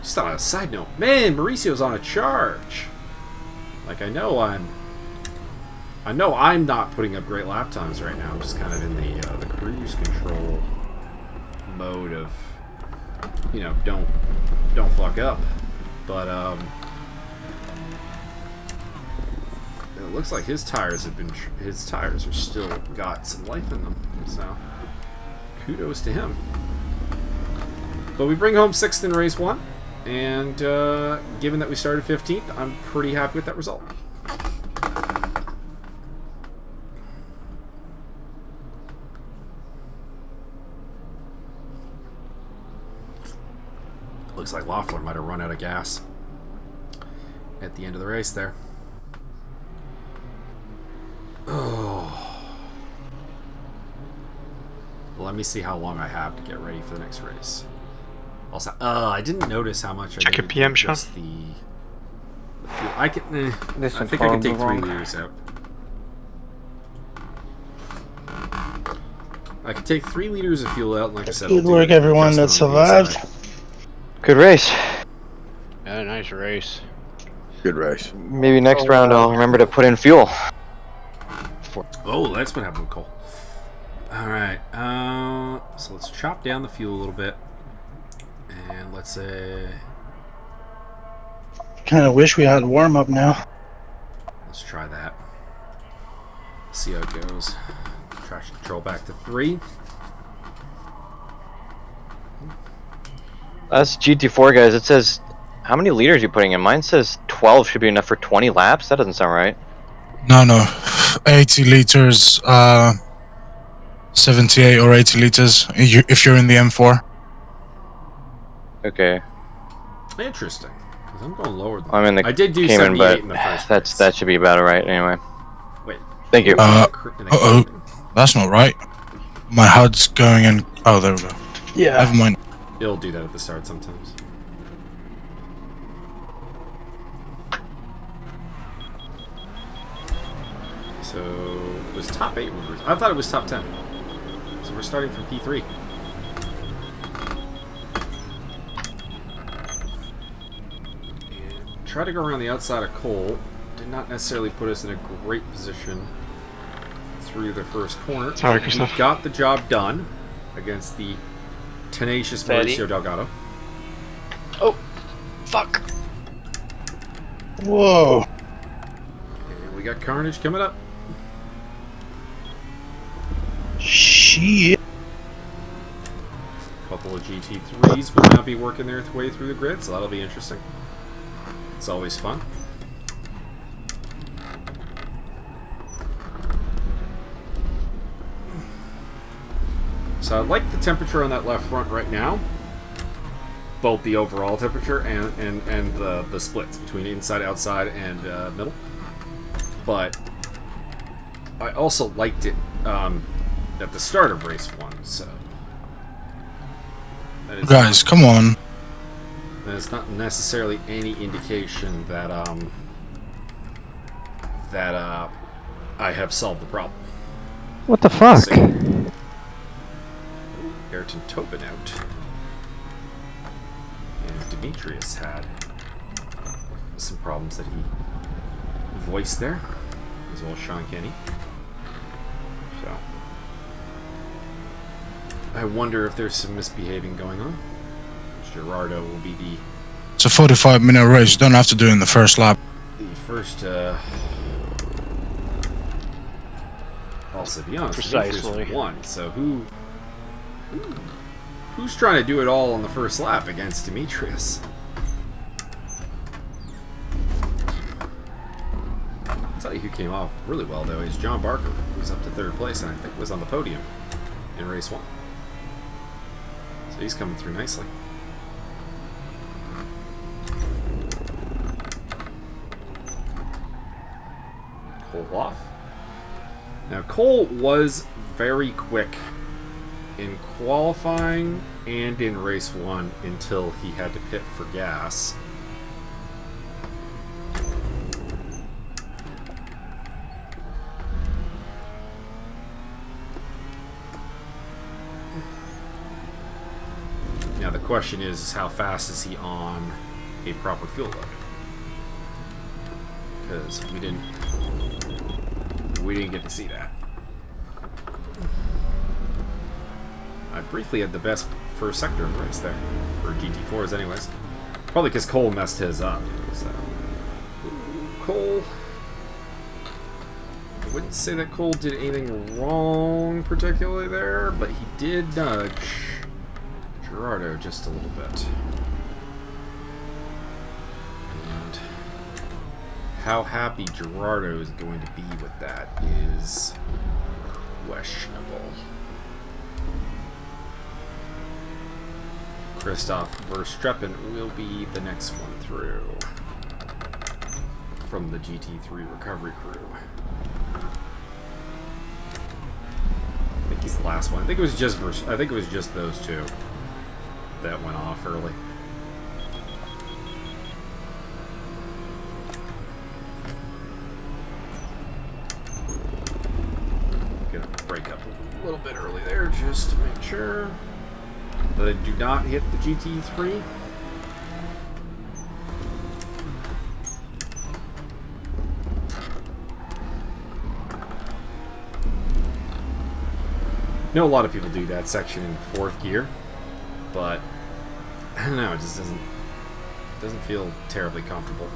Just on a side note, man, Mauricio's on a charge. Like, I know I'm not putting up great lap times right now. I'm just kind of in the cruise control mode of, you know, don't fuck up. But it looks like his tires are still got some life in them. So kudos to him. But we bring home 6th in race 1, and given that we started 15th, I'm pretty happy with that result. Looks like Loeffler might have run out of gas at the end of the race there. Oh. Let me see how long I have to get ready for the next race. Also, I didn't notice how much I Check your PM, Sean. the fuel. I can. This I one's think I can take 3 wrong. liters out. I can take 3 liters of fuel out. Like I said, Good work, everyone that survived. Good race. Yeah, nice race. Good race. Maybe next round I'll remember to put in fuel. Oh, that's what happened with Cole. Alright, so let's chop down the fuel a little bit. And let's say... Kind of wish we had warm up now. Let's try that. See how it goes. Traction control back to 3. That's GT4, guys. It says, how many liters are you putting in? Mine says 12 should be enough for 20 laps. That doesn't sound right. No, 80 liters 78 or 80 liters if you're in the M4. Okay. Interesting. 'Cause I'm going lower than I'm in the I did do Cayman, 78 but in the first that race. should be about right anyway. Wait. Thank you. In the Uh-oh. Cayman? That's not right. My HUD's going in. Oh, there we go. Yeah. Never mind. It'll do that at the start sometimes. So it was top 8 reverse. I thought it was top 10. So we're starting from P3. And try to go around the outside of Cole. Did not necessarily put us in a great position through the first corner. Sorry, We Christoph. got the job done against the tenacious Steady. Mauricio Delgado. Oh, fuck. Whoa. And we got Carnage coming up. Shit. A couple of GT3s will now be working their way through the grid, so that'll be interesting. It's always fun. So I like the temperature on that left front right now. Both the overall temperature and the splits between inside, outside, and middle. But I also liked it at the start of race 1, so that is Guys, come on. that is not necessarily any indication that I have solved the problem. What the fuck? So- Ayrton Tobin out. And Demetrius had some problems that he voiced there, as well as Sean Kenny. So I wonder if there's some misbehaving going on. Gerardo will be It's a 45-minute race. You don't have to do it in the first lap. the first. Also, to be honest, Demetrius Precisely. won. So who's trying to do it all on the first lap against Demetrius? I'll tell you who came off really well though is John Barker, who's up to 3rd place and I think was on the podium in race 1. So he's coming through nicely. Cole off. Now Cole was very quick in qualifying and in race 1 until he had to pit for gas. Now the question is how fast is he on a proper fuel load? Because we didn't get to see that. I briefly had the best first sector of the race there for GT4s anyways. Probably because Cole messed his up. So Cole, I wouldn't say that Cole did anything wrong particularly there, but he did nudge Gerardo just a little bit. And how happy Gerardo is going to be with that is questionable. Christoph Verstreppen will be the next one through from the GT3 recovery crew. I think he's the last one. I think it was just those two that went off early. Gonna break up a little bit early there just to make sure that I do not hit the GT3. I know a lot of people do that section in 4th gear, but I don't know, it just doesn't feel terribly comfortable.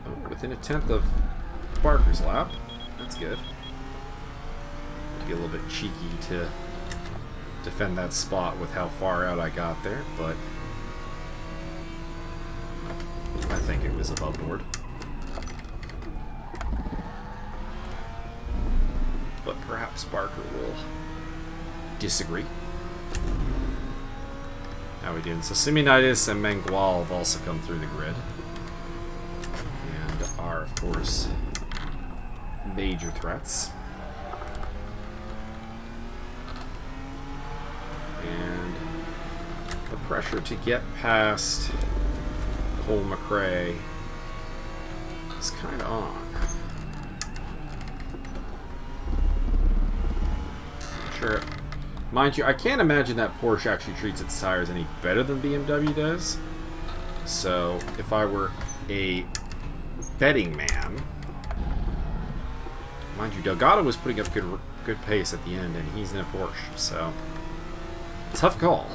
Oh, within a 10th of Barker's lap. That's good. Be a little bit cheeky to defend that spot with how far out I got there, but I think it was above board. perhaps Barker will disagree. How we doing? So Simeonitis and Mangual have also come through the grid. And are, of course, major threats. And the pressure to get past Cole McRae is kind of on. Sure. Mind you, I can't imagine that Porsche actually treats its tires any better than BMW does. So, if I were a betting man... Mind you, Delgado was putting up good pace at the end, and he's in a Porsche, so... Tough call.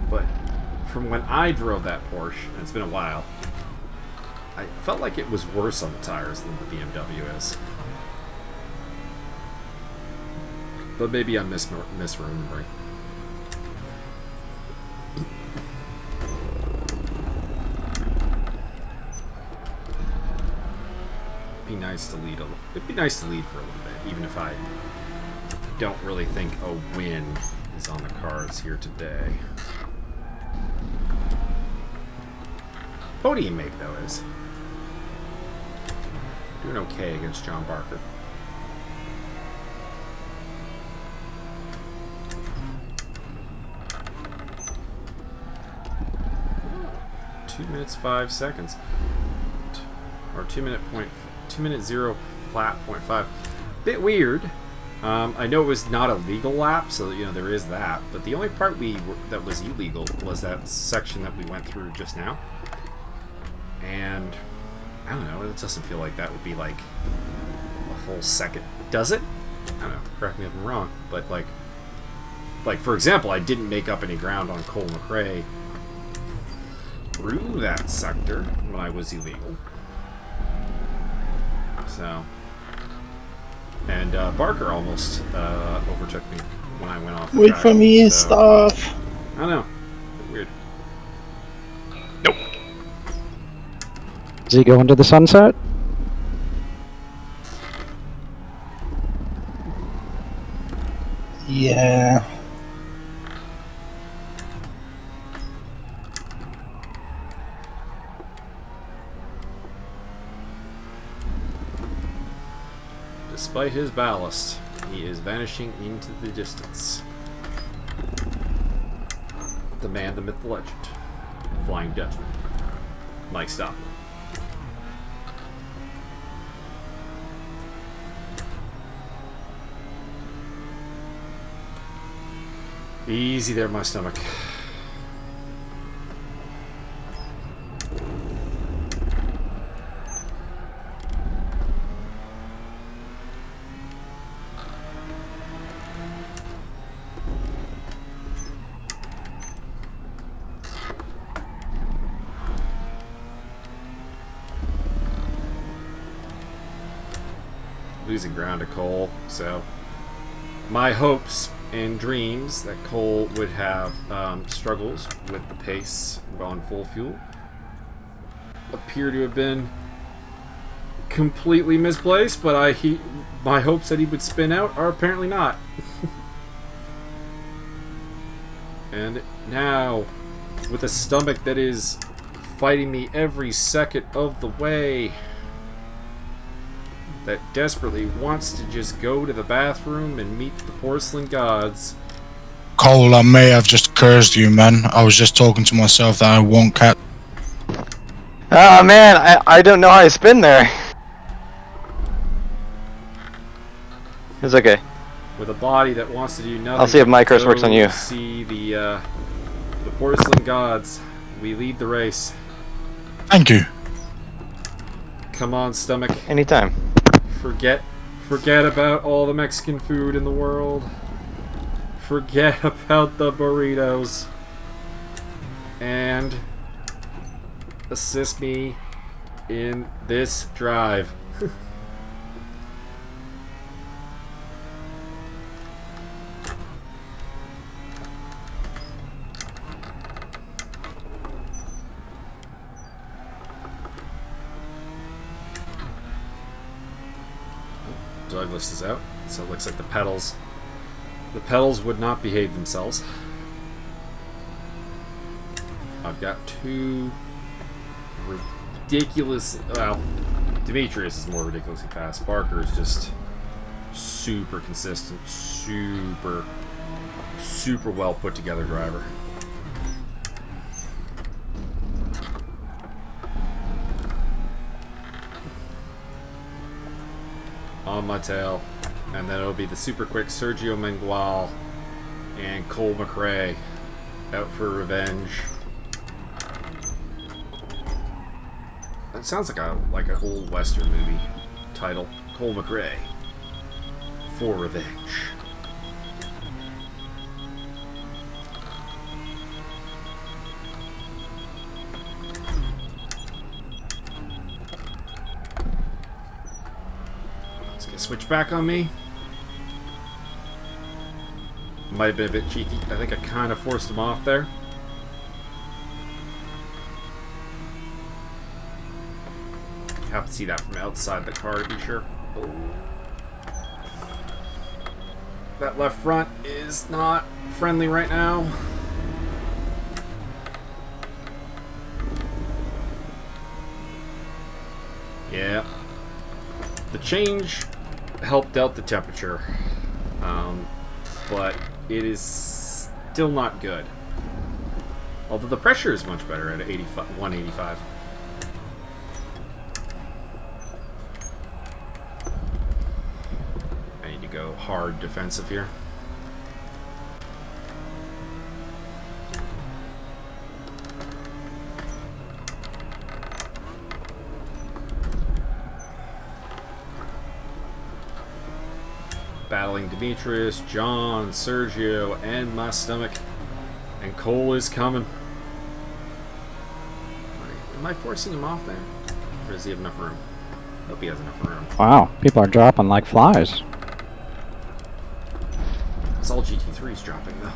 But, from when I drove that Porsche, and it's been a while, I felt like it was worse on the tires than the BMW is. But maybe I'm misremembering. It'd be nice to lead it'd be nice to lead for a little bit, even if I don't really think a win is on the cards here today. Podium maybe though is. Doing okay against John Barker. Two minutes 5 seconds, or 2 minute 0 flat 0.5. Bit weird. I know it was not a legal lap, so you know there is that. But the only part that was illegal was that section that we went through just now, and. I don't know, it doesn't feel like that would be like a full second. Does it? I don't know, correct me if I'm wrong, but like for example, I didn't make up any ground on Cole McRae through that sector when I was illegal. So, and Barker almost overtook me when I went off the Wait track, for me, so, stuff. I don't know, weird. Nope. Does he go into the sunset? Yeah. Despite his ballast, he is vanishing into the distance. The man, the myth, the legend. Flying Dutchman. Mike Stockman. Easy there, my stomach. Losing ground to Cole, so my hopes and dreams that Cole would have struggles with the pace on full fuel appear to have been completely misplaced, but my hopes that he would spin out are apparently not. And now, with a stomach that is fighting me every second of the way, that desperately wants to just go to the bathroom and meet the porcelain gods. Cole, I may have just cursed you, man. I was just talking to myself that I won't catch. Oh man, I don't know how to spin there. It's okay. With a body that wants to do nothing. I'll see if my curse but works on you. See the porcelain gods. We lead the race. Thank you. Come on, stomach. Anytime. Forget about all the Mexican food in the world. Forget about the burritos. And assist me in this drive. Douglas is out, so it looks like the pedals would not behave themselves. I've got two ridiculous, well, Demetrius is more ridiculously fast. Barker is just super consistent, super well put together driver. On my tail, and then it'll be the super quick Sergio Mengual and Cole McRae out for revenge. That sounds like a old Western movie title. Cole McRae for revenge. Switch back on me. Might have been a bit cheeky. I think I kind of forced him off there. Have to see that from outside the car to be sure. Oh. That left front is not friendly right now. Yeah. The change helped out the temperature, but it is still not good. Although the pressure is much better at 185. I need to go hard defensive here. Battling Demetrius, John, Sergio, and my stomach. And Cole is coming. Am I forcing him off there? Or does he have enough room? I hope he has enough room. Wow, people are dropping like flies. It's all GT3's dropping, though.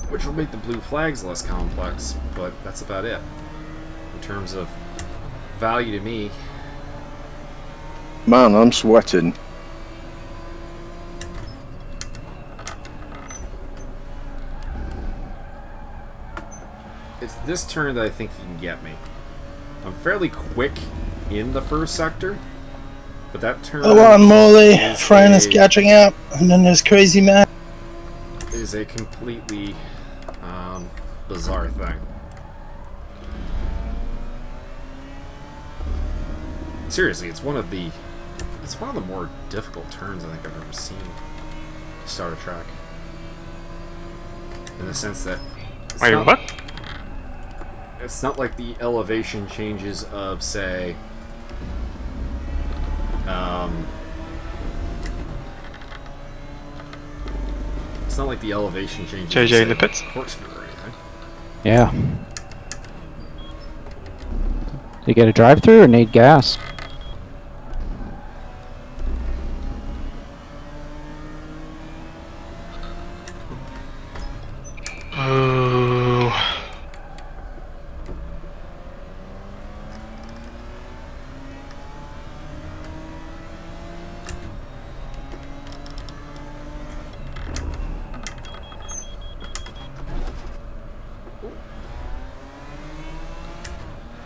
Which will make the blue flags less complex, but that's about it. In terms of value to me. Man, I'm sweating. It's this turn that I think he can get me. I'm fairly quick in the first sector, but that turn... Oh, on Molly, Fran is catching up, and then there's Crazy Man. Is a completely bizarre thing. Seriously, it's one of the more difficult turns I think I've ever seen to start a track. In the sense that Wait, what? It's not like the elevation changes of, say, it's not like the elevation changes. JJ in the pits? Corkscrew or anything. Yeah. Do you get a drive-through or need gas? Oh.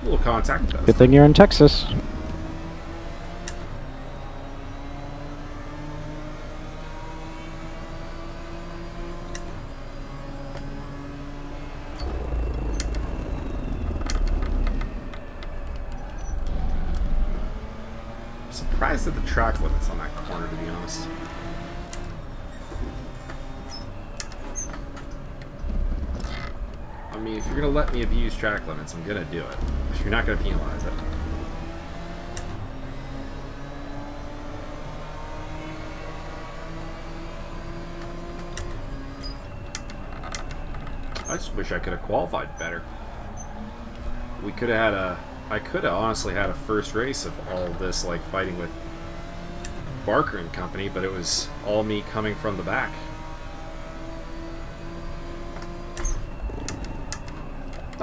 A little contact though. Good thing you're in Texas. I'm surprised at the track limits on that corner, to be honest. I mean, if you're gonna let me abuse track limits, I'm gonna do it. If you're not gonna penalize it. I just wish I could have qualified better. We could have had I could have honestly had a first race of all of this, like fighting with Barker and company, but it was all me coming from the back.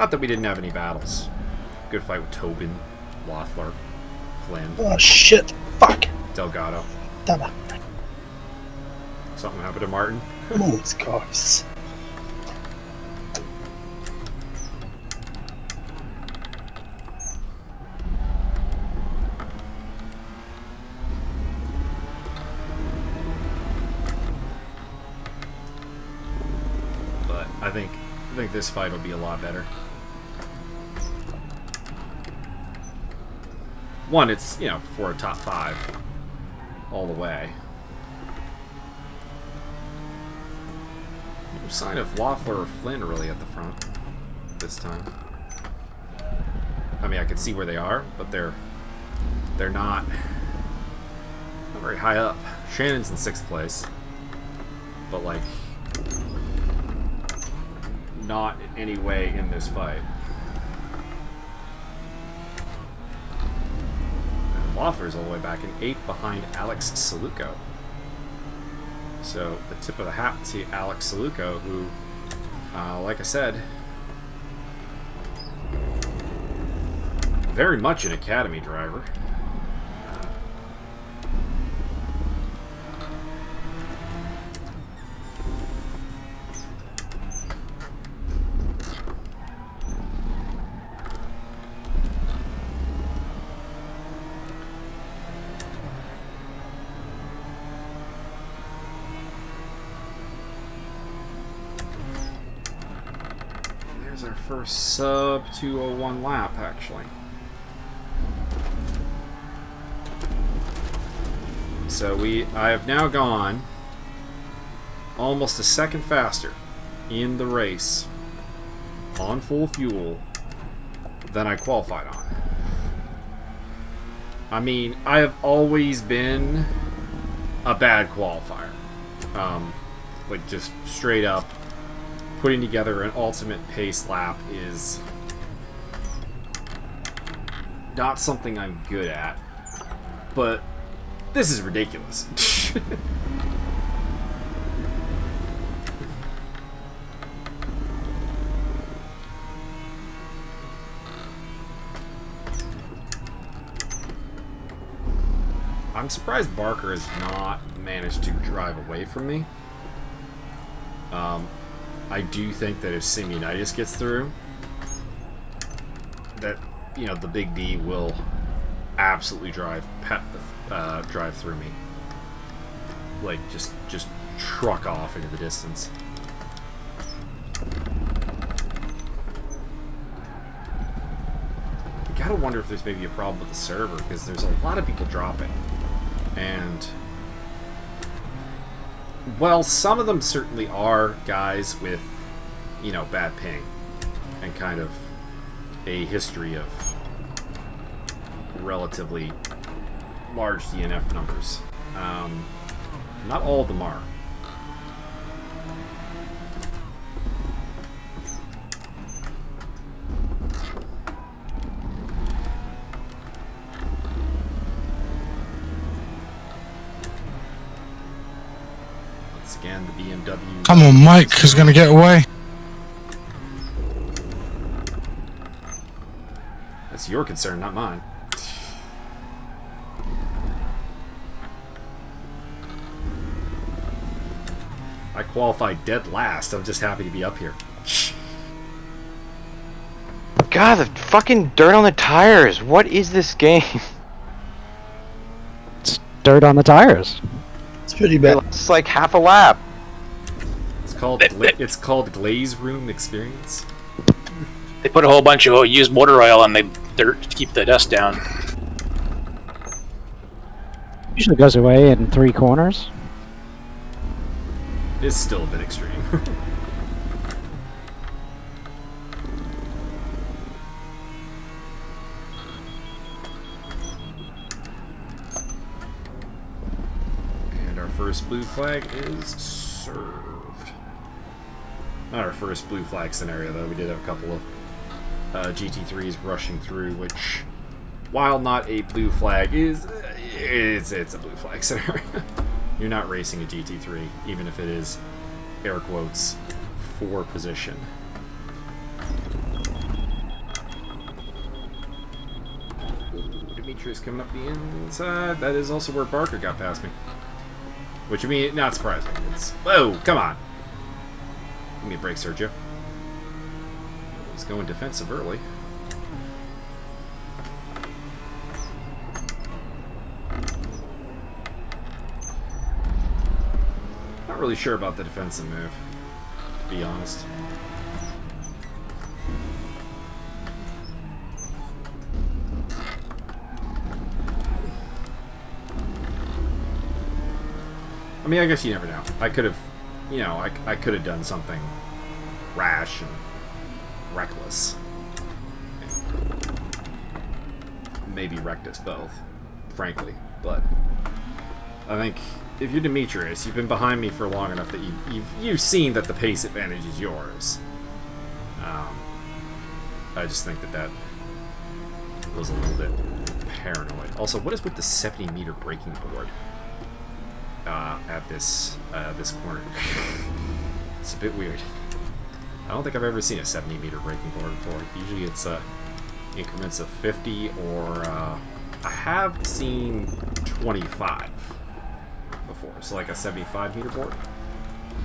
Not that we didn't have any battles. Good fight with Tobin, Loeffler, Flynn, Oh shit! Fuck! Delgado. Damn it. Something happened to Martin. Moves cars. But I think this fight will be a lot better. One, it's, you know, for a top 5 all the way. No sign of Loeffler or Flynn really at the front this time. I mean, I can see where they are, but they're not very high up. Shannon's in 6th place, but like not in any way in this fight. Loeffler's all the way back in 8th behind Alex Saluko. So the tip of the hat to Alex Saluko, who, like I said, very much an academy driver. Our first sub 201 lap, actually. So I have now gone almost a second faster in the race on full fuel than I qualified on. I mean, I have always been a bad qualifier. Like just straight up putting together an ultimate pace lap is not something I'm good at, but this is ridiculous. I'm surprised Barker has not managed to drive away from me. I do think that if Simeonitis gets through, that, you know, the Big D will absolutely drive through me. Like, just truck off into the distance. I gotta wonder if there's maybe a problem with the server, because there's a lot of people dropping. And well, some of them certainly are guys with, you know, bad ping and kind of a history of relatively large DNF numbers. Not all of them are. Again, the BMW. Come on, Mike is going to get away. That's your concern, not mine. I qualified dead last. I'm just happy to be up here. God, the fucking dirt on the tires. What is this game? It's dirt on the tires. It's pretty bad. It's like half a lap. It's called Glaze Room Experience. They put a whole bunch of used motor oil on the dirt to keep the dust down. Usually goes away in 3 corners. It's still a bit extreme. And our first blue flag is served. Not our first blue flag scenario, though. We did have a couple of GT3s rushing through, which, while not a blue flag, it's a blue flag scenario. You're not racing a GT3, even if it is, air quotes, for position. Demetrius coming up the inside. That is also where Barker got past me. Which, I mean, not surprising. It's... Whoa, come on. Give me a break, Sergio. He's going defensive early. Not really sure about the defensive move, to be honest. I mean, I guess you never know. I could have, you know, I could have done something rash and reckless. Maybe wrecked us both, frankly. But I think if you're Demetrius, you've been behind me for long enough that you've seen that the pace advantage is yours. I just think that was a little bit paranoid. Also, what is with the 70-meter braking board? At this corner. It's a bit weird. I don't think I've ever seen a 70-meter braking board before. Usually it's increments of 50 or I have seen 25 before. So like a 75-meter board,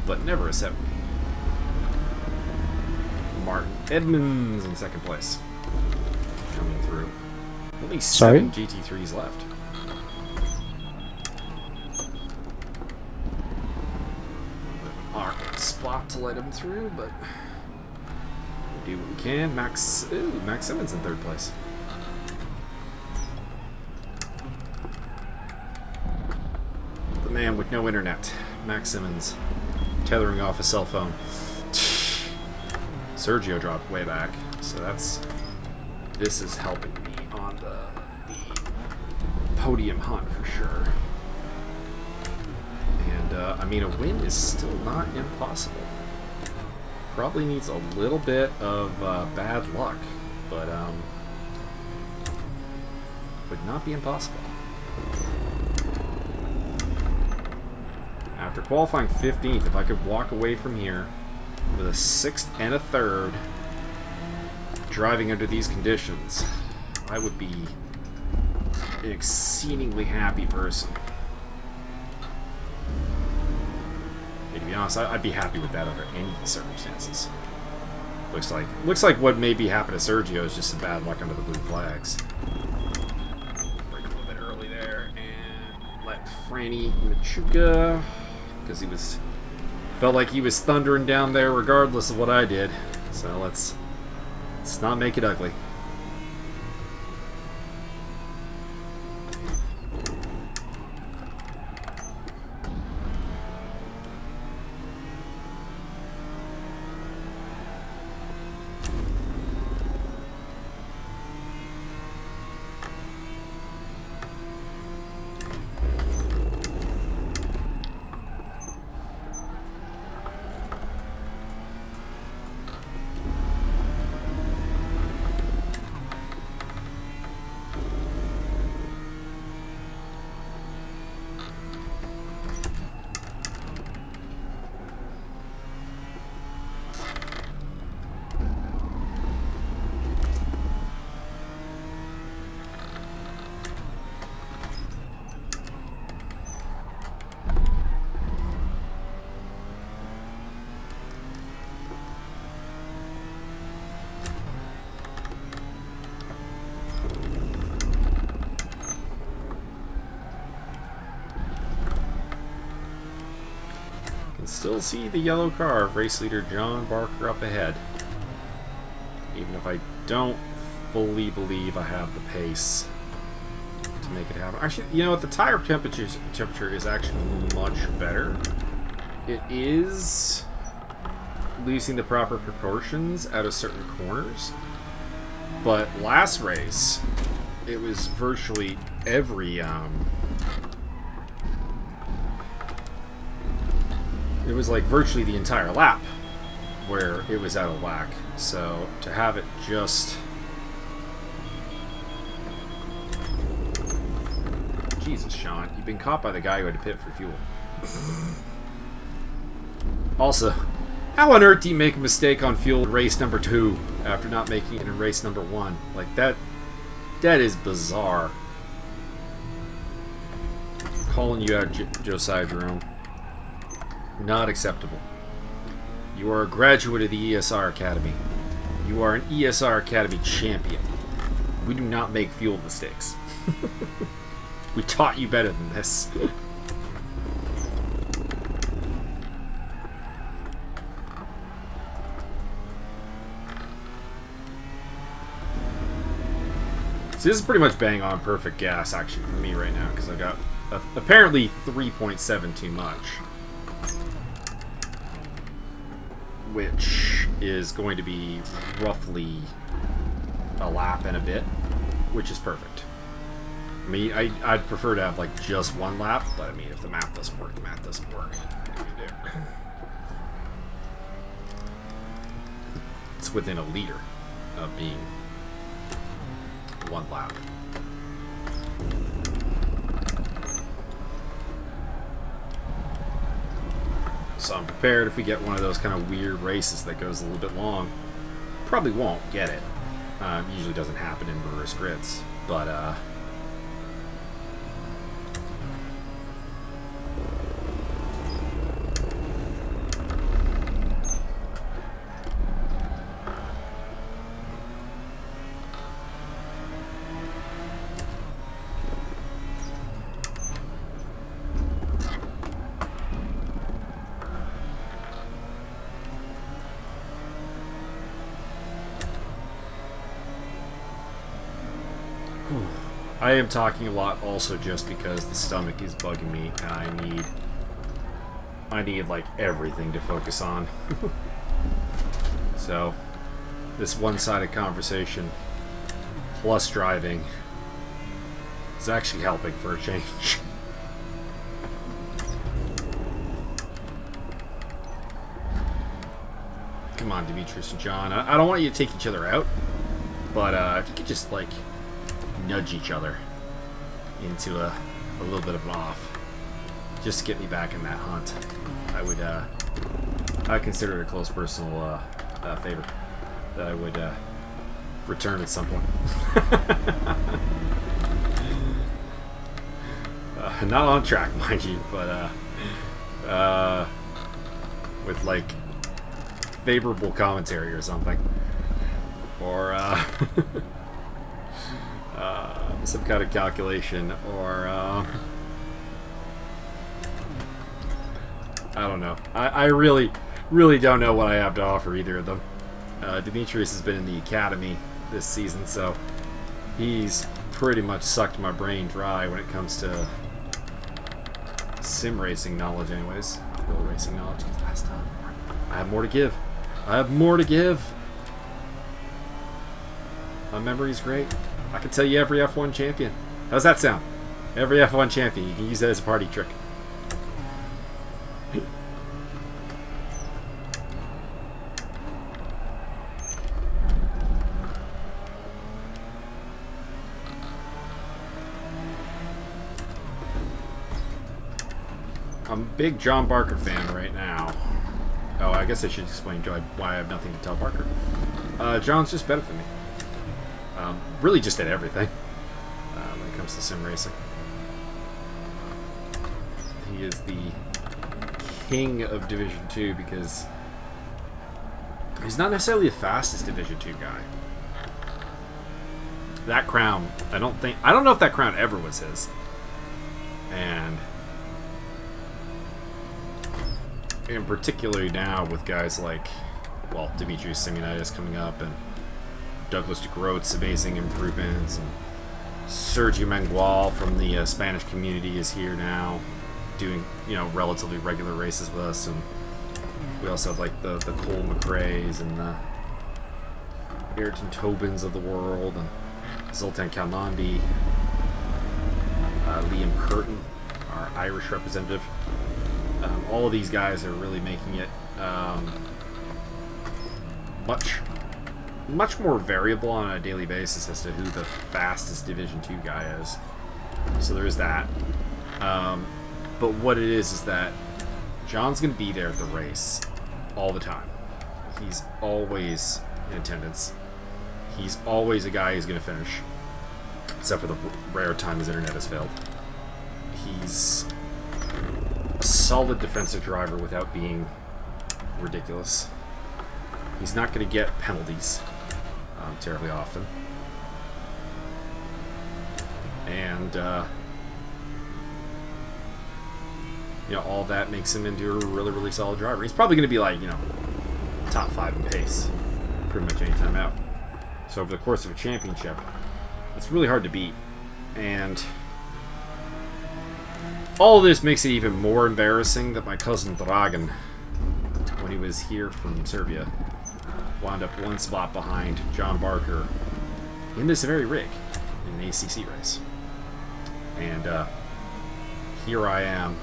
but never a 70. Martin Edmonds in second place. Coming through. Only 7 GT3s left. Spot to let him through, but we'll do what we can. Max Simmons in third place. The man with no internet, Max Simmons, tethering off a cell phone. Sergio dropped way back, so this is helping me on the podium hunt for sure. I mean, a win is still not impossible. Probably needs a little bit of bad luck, but would not be impossible. After qualifying 15th, if I could walk away from here with a 6th and a 3rd, driving under these conditions, I would be an exceedingly happy person. To be honest, I'd be happy with that under any circumstances. Looks like what maybe happened to Sergio is just some bad luck under the blue flags. Break a little bit early there and let Franny Machuca, because felt like he was thundering down there regardless of what I did. So let's not make it ugly. Still see the yellow car of race leader John Barker up ahead. Even if I don't fully believe I have the pace to make it happen. Actually, you know what? The tire temperature is actually much better. It is losing the proper proportions out of certain corners. But last race, it was virtually every it was like virtually the entire lap where it was out of whack. So to have it just... Jesus, Sean, you've been caught by the guy who had to pit for fuel. Also, how on earth do you make a mistake on fuel in race number 2 after not making it in race number 1? Like, that is bizarre. calling you out, Josiah Jerome. Not acceptable. You are a graduate of the ESR Academy. You are an ESR Academy champion. We do not make fuel mistakes. We taught you better than this. So this is pretty much bang on perfect gas actually for me right now, because I got apparently 3.7 too much, which is going to be roughly a lap and a bit, which is perfect. I mean, I'd prefer to have like just one lap, but I mean, if the map doesn't work, the map doesn't work. What do you do? It's within a liter of being one lap. So I'm prepared if we get one of those kind of weird races that goes a little bit long. Probably won't get it. Usually doesn't happen in reverse grids, but I am talking a lot also just because the stomach is bugging me and I need like everything to focus on. So this one-sided conversation plus driving is actually helping for a change. Come on, Demetrius and John. I don't want you to take each other out, but if you could just like nudge each other into a little bit of an off, just to get me back in that hunt, I'd consider it a close personal favor that I would return at some point. Not on track, mind you, but with like favorable commentary or something, or some kind of calculation, or I don't know. I really don't know what I have to offer either of them. Demetrius has been in the academy this season, so he's pretty much sucked my brain dry when it comes to sim racing knowledge anyways. Real racing knowledge, because last time I have more to give. I have more to give. My memory's great. I can tell you every F1 champion. How's that sound? Every F1 champion. You can use that as a party trick. I'm a big John Barker fan right now. Oh, I guess I should explain why I have nothing to tell Barker. John's just better than me. Really just at everything when it comes to sim racing. He is the king of Division 2 because he's not necessarily the fastest Division 2 guy. That crown, I don't know if that crown ever was his. And in particular now with guys like, well, Demetrius Simeonitis coming up, and Douglas de Groot's amazing improvements, and Sergio Mengual from the Spanish community is here now, doing, you know, relatively regular races with us, and we also have like the Cole McRae's and the Ayrton Tobins of the world, and Zoltan Kalmandi, Liam Curtin, our Irish representative. All of these guys are really making it much more variable on a daily basis as to who the fastest Division 2 guy is. So there is that. But what it is that John's going to be there at the race all the time. He's always in attendance. He's always a guy who's going to finish, except for the rare time his internet has failed. he's a solid defensive driver without being ridiculous. He's not going to get penalties terribly often. And, all that makes him into a really, really solid driver. He's probably going to be like, top 5 in pace pretty much any time out. So over the course of a championship, it's really hard to beat. And all of this makes it even more embarrassing that my cousin Dragan, when he was here from Serbia, wound up 1 spot behind John Barker in this very rig in an ACC race. And here I am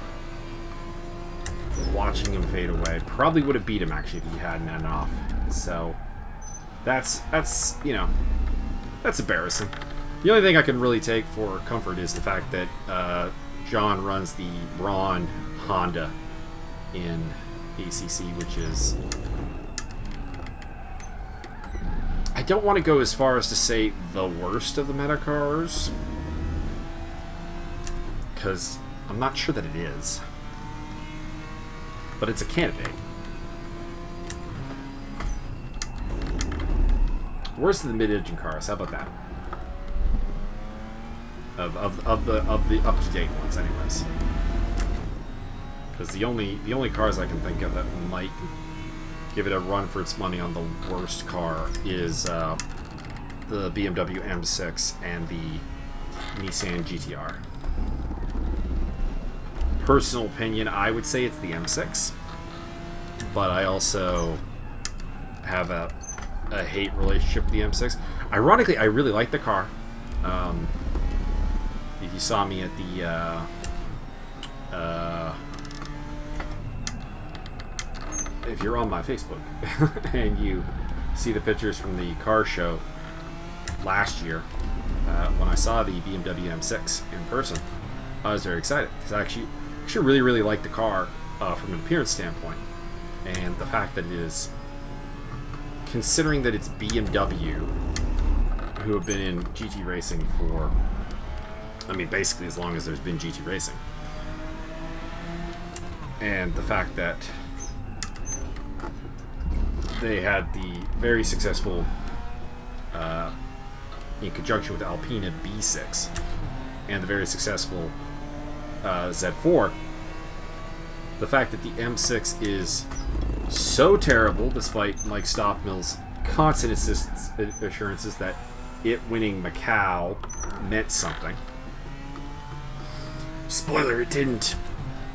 watching him fade away. Probably would have beat him actually if he hadn't had off. So that's embarrassing. The only thing I can really take for comfort is the fact that John runs the Braun Honda in ACC, which is... I don't want to go as far as to say the worst of the meta cars, because I'm not sure that it is. But it's a candidate. Worst of the mid-engine cars, how about that? Of the up-to-date ones, anyways. Because the only cars I can think of that might give it a run for its money on the worst car is the BMW M6 and the Nissan GTR. Personal opinion, I would say it's the M6, but I also have a hate relationship with the M6. Ironically, I really like the car. If you saw me at the if you're on my Facebook and you see the pictures from the car show last year, when I saw the BMW M6 in person, I was very excited because I actually really like the car from an appearance standpoint, and the fact that it is, considering that it's BMW, who have been in GT racing for, basically as long as there's been GT racing, and the fact that they had the very successful, in conjunction with the Alpina B6, and the very successful Z4, the fact that the M6 is so terrible, despite Mike Stockmill's constant assurances that it winning Macau meant something. Spoiler, it didn't.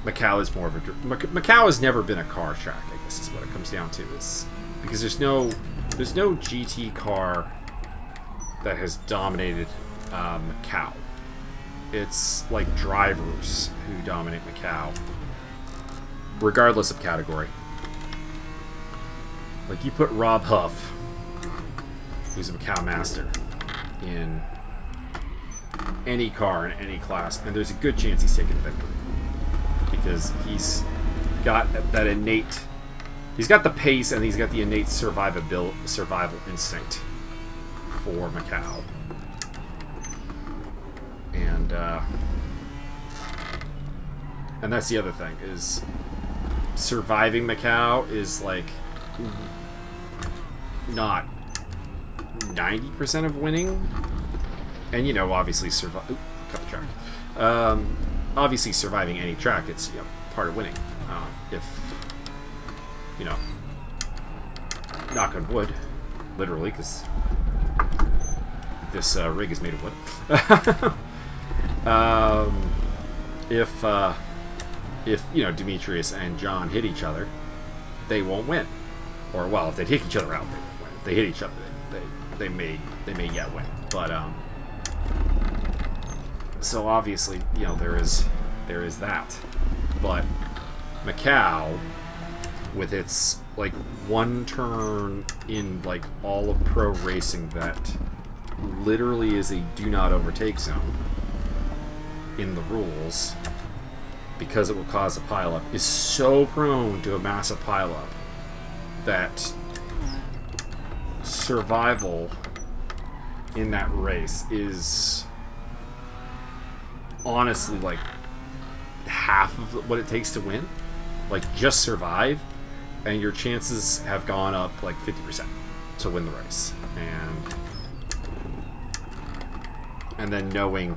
Macau is more of a... Macau has never been a car track, I guess is what it comes down to, is because there's no GT car that has dominated Macau. It's like drivers who dominate Macau, regardless of category. Like, you put Rob Huff, who's a Macau master, in any car in any class, and there's a good chance he's taking victory, because he's got that innate... He's got the pace, and he's got the innate survival instinct for Macau. And that's the other thing, is surviving Macau is like not 90% of winning, and obviously cut the track. Obviously surviving any track, it's part of winning. If knock on wood, literally, because this rig is made of wood. If Demetrius and John hit each other, they won't win. Or, well, if they take each other out, they won't win. If they hit each other, they may yet win. But so obviously, there is that. But Macau, with its like one turn in like all of pro racing that literally is a do not overtake zone in the rules, because it will cause a pileup, is so prone to a massive pileup that survival in that race is honestly like half of what it takes to win, like just survive, and your chances have gone up like 50% to win the race. And then knowing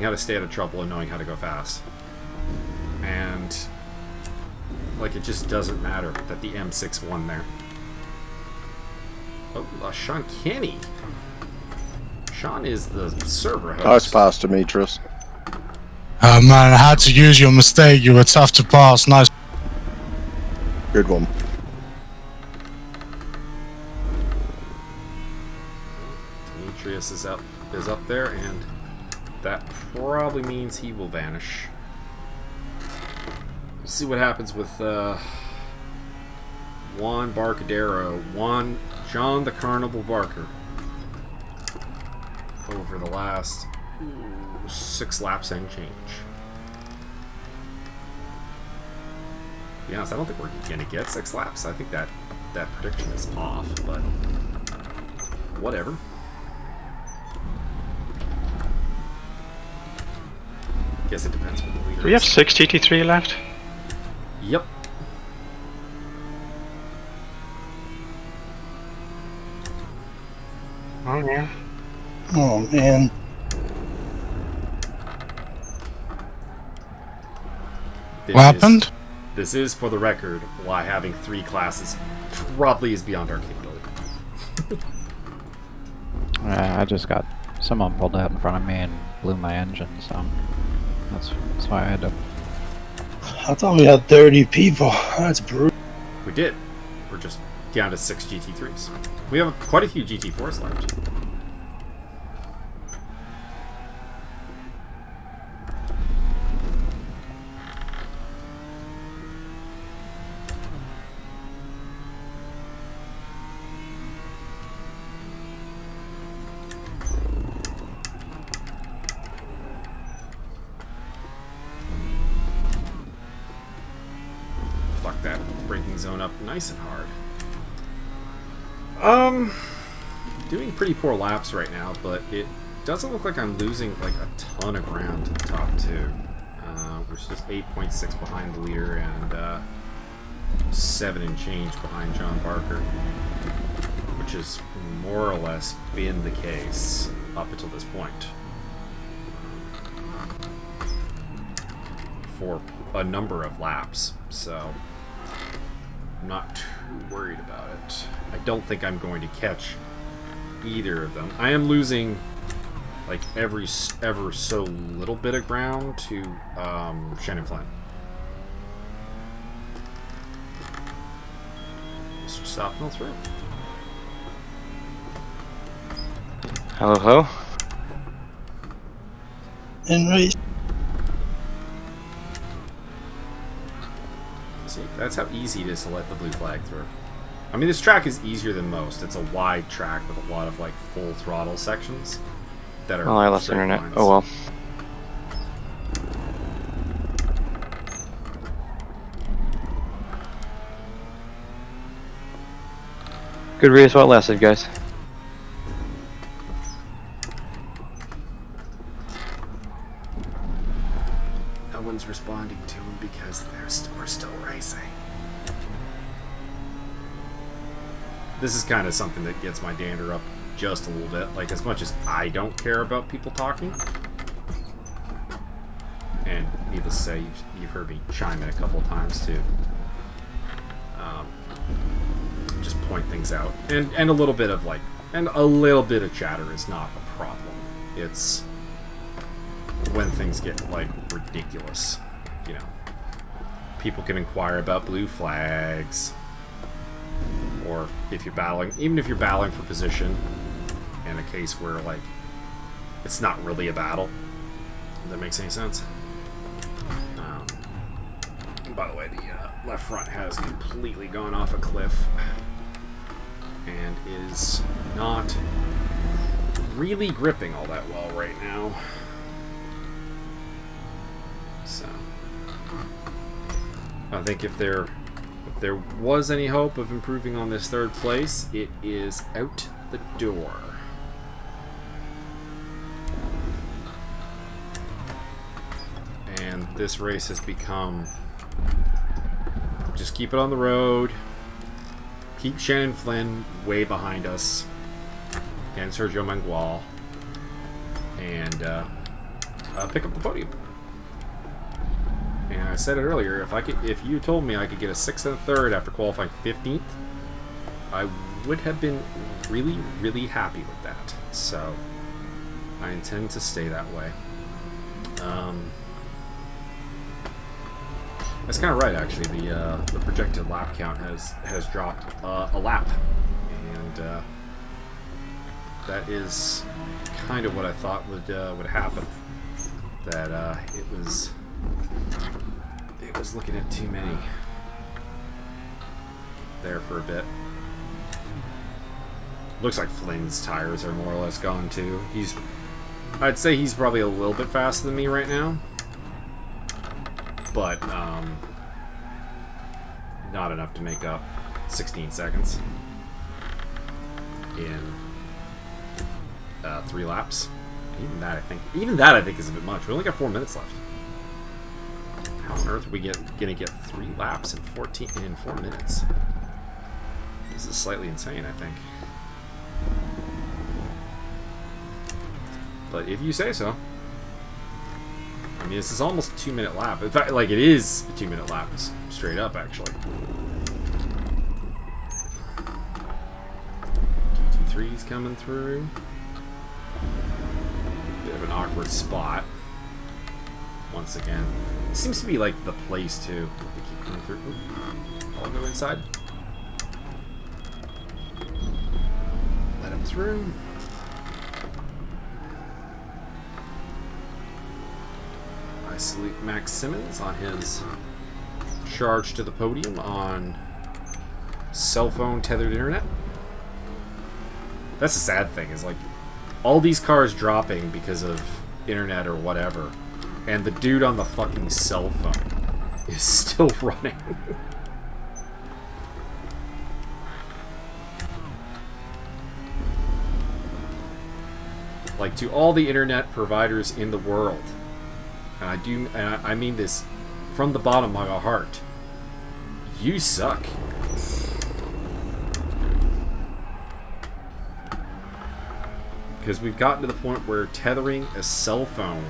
how to stay out of trouble and knowing how to go fast. And like, it just doesn't matter that the M6 won there. Oh, Sean Kenny. Sean is the server host. Nice pass, Demetrius. Oh man, I had to use your mistake. You were tough to pass. Nice. Good one. Demetrius is up there, and that probably means he will vanish. We'll see what happens with Juan Barcadero, John the Carnival Barker, over the last 6 laps and change. To be honest, I don't think we're gonna get 6 laps. I think that prediction is off, but whatever. Guess it depends on the leader. Do we have 6 GT3 left? Yep. Oh yeah. Oh man. This What happened? This is, for the record, why having 3 classes probably is beyond our capability. I just got someone pulled out in front of me and blew my engine, so that's why I had to. I thought we had 30 people. That's brutal. We did. We're just down to 6 GT3s. We have quite a few GT4s left. Fuck that braking zone up nice and hard. Doing pretty poor laps right now, but it doesn't look like I'm losing like a ton of ground to the top 2. We're just 8.6 behind the leader and 7 and change behind John Barker, which has more or less been the case up until this point for a number of laps. So I'm not too worried about it. I don't think I'm going to catch either of them. I am losing like ever so little bit of ground to Shannon Flynn. Mr. Stop no through. Hello, ho. In race. See, that's how easy it is to let the blue flag through. I mean, this track is easier than most. It's a wide track with a lot of like full throttle sections that are. Oh, I lost straight internet. lines. Oh well. Good race while it lasted, guys. No one's responding to him because we're still racing. This is kind of something that gets my dander up just a little bit. Like, as much as I don't care about people talking, and needless to say, you've heard me chime in a couple of times to just point things out, and a little bit of like, and a little bit of chatter is not a problem. It's when things get like ridiculous, you know. People can inquire about blue flags, or if you're battling, even if you're battling for position, in a case where like it's not really a battle. If that makes any sense. By the way, the left front has completely gone off a cliff and is not really gripping all that well right now. So I think if there was any hope of improving on this 3rd place, it is out the door. And this race has become just keep it on the road, keep Shannon Flynn way behind us, and Sergio Mengual, and pick up the podium. And I said it earlier, if you told me I could get a 6th and a 3rd after qualifying 15th, I would have been really, really happy with that. So I intend to stay that way. That's kind of right, actually. The projected lap count has dropped a lap, and that is kind of what I thought would happen. That it was looking at too many there for a bit. Looks like Flynn's tires are more or less gone too. I'd say he's probably a little bit faster than me right now, but not enough to make up 16 seconds in 3 laps. Even that I think is a bit much. We only got 4 minutes left. How on earth are we gonna get 3 laps in 4 minutes? This is slightly insane, I think. But if you say so. I mean, this is almost a 2-minute lap. In fact, like, it is a 2-minute lap, straight up, actually. GT3's coming through. Bit of an awkward spot. Once again. It seems to be, like, the place, too. They keep coming through. Ooh. I'll go inside. Let him through. I salute Max Simmons on his charge to the podium on cell phone tethered internet. That's the sad thing, is like all these cars dropping because of internet or whatever, and the dude on the fucking cell phone is still running. Like, to all the internet providers in the world, and I mean this from the bottom of my heart, you suck. Because we've gotten to the point where tethering a cell phone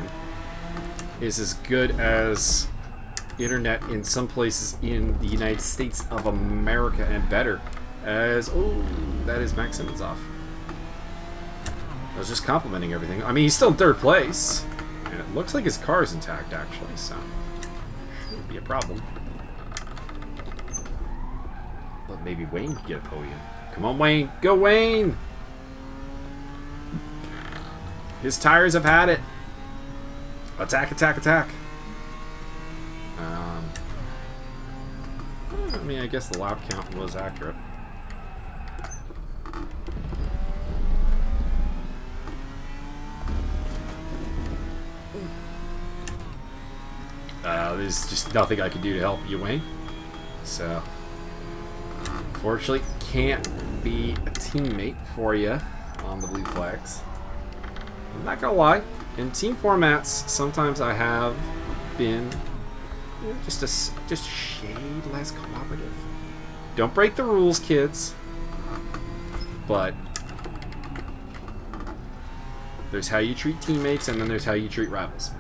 is as good as internet in some places in the United States of America, and better. As, oh, that is Max Simmons off. I was just complimenting everything. I mean, he's still in 3rd place. And it looks like his car is intact, actually, so shouldn't be a problem. But maybe Wayne could get a podium. Come on, Wayne. Go, Wayne! His tires have had it. Attack, attack, attack. I mean, I guess the lap count was accurate. There's just nothing I can do to help you, Wayne. So, unfortunately, can't be a teammate for you on the blue flags. I'm not gonna lie, in team formats, sometimes I have been just a shade less cooperative. Don't break the rules, kids. But there's how you treat teammates, and then there's how you treat rivals.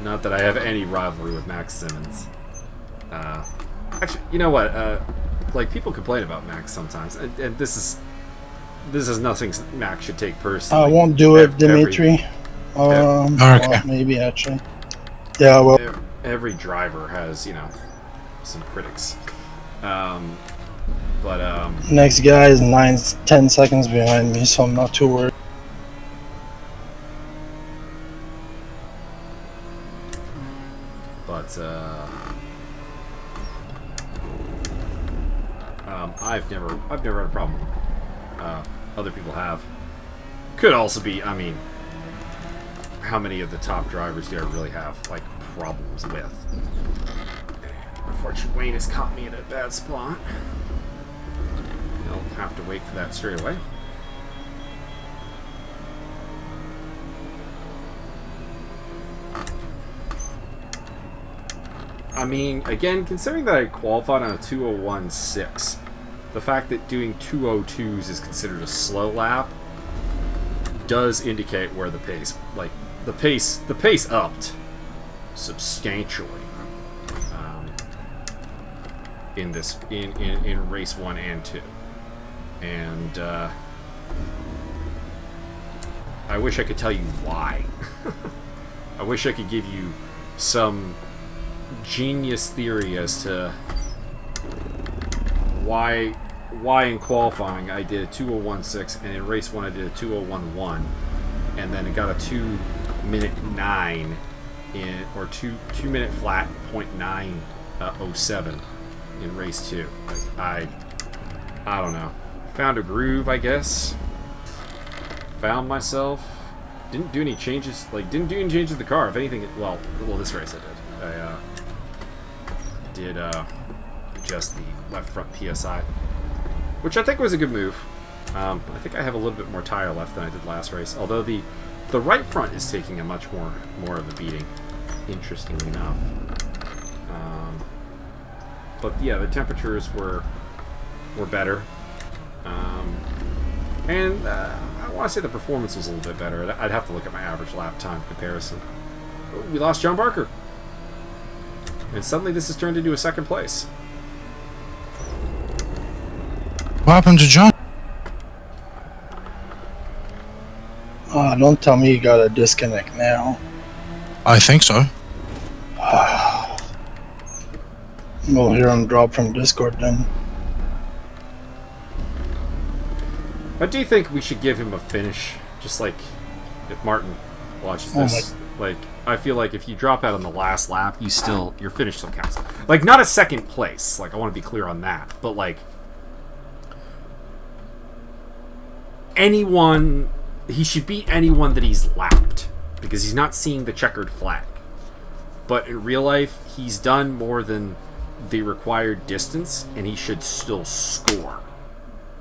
Not that I have any rivalry with Max Simmons. Actually, you know what? Like, people complain about Max sometimes, and this is nothing Max should take personally. I won't do it, Dimitri. Okay. Well, maybe actually. Yeah, well. Every driver has, you know, some critics. Next guy is 10 seconds behind me, so I'm not too worried. But I've never had a problem. Other people have. Could also be, I mean, how many of the top drivers do I really have like problems with? Unfortunately, Wayne has caught me in a bad spot. I'll have to wait for that straight away. I mean, again, considering that I qualified on a 2:01.6, the fact that doing 2:02s is considered a slow lap does indicate where the pace, like the pace upped substantially in this in race 1 and 2, and I wish I could tell you why. I wish I could give you some genius theory as to why in qualifying I did a 2:01.6 and in race 1 I did a 2:01.1, and then it got a 2:09 or 2 minute flat 0.907 in race 2. Like I don't know. Found a groove, I guess. Found myself. Didn't do any changes. Didn't do any changes to the car. If anything, well, this race I did. I did adjust the left front PSI, which I think was a good move. I think I have a little bit more tire left than I did last race. Although the right front is taking a much more of a beating, interestingly enough. But yeah, the temperatures were better, and I want to say the performance was a little bit better. I'd have to look at my average lap time comparison. We lost John Barker, and suddenly this has turned into a second place. What happened to John? Don't tell me you got a disconnect now. I think so. We'll hear him drop from Discord then. I do think we should give him a finish, just like if Martin watches this. Like, I feel like if you drop out on the last lap, your finish still counts. Like, not a second place. Like, I want to be clear on that. But like, he should beat anyone that he's lapped, because he's not seeing the checkered flag. But in real life, he's done more than the required distance, and he should still score,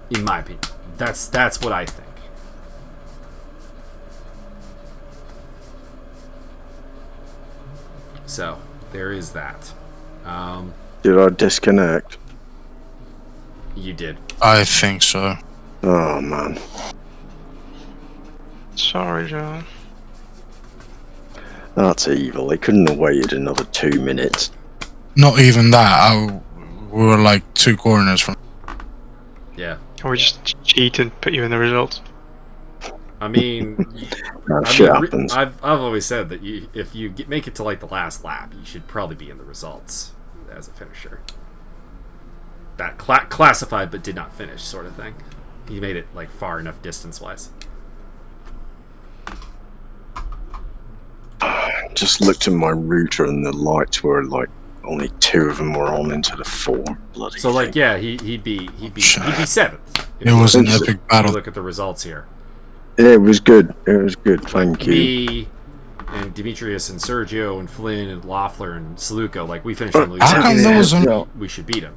in my opinion. That's what I think. So there is that. Did I disconnect? You did. I think so. Oh man. Sorry, John. That's evil. They couldn't have waited another 2 minutes. Not even that. We were like 2 corners from. Yeah. Or we just cheat and put you in the results. I mean, That shit happens. I've always said that if you make it to like the last lap, you should probably be in the results as a finisher. That classified but did not finish sort of thing. He made it like far enough distance-wise. Just looked at my router and the lights were like only 2 of them were on into the 4. Bloody. So like, thing. yeah, he'd be 7th. It was an epic battle. Look at the results here. It was good. It was good. Thank you. Me and Demetrius and Sergio and Flynn and Loeffler and Saluka, like we finished on How come there was only? we should beat him.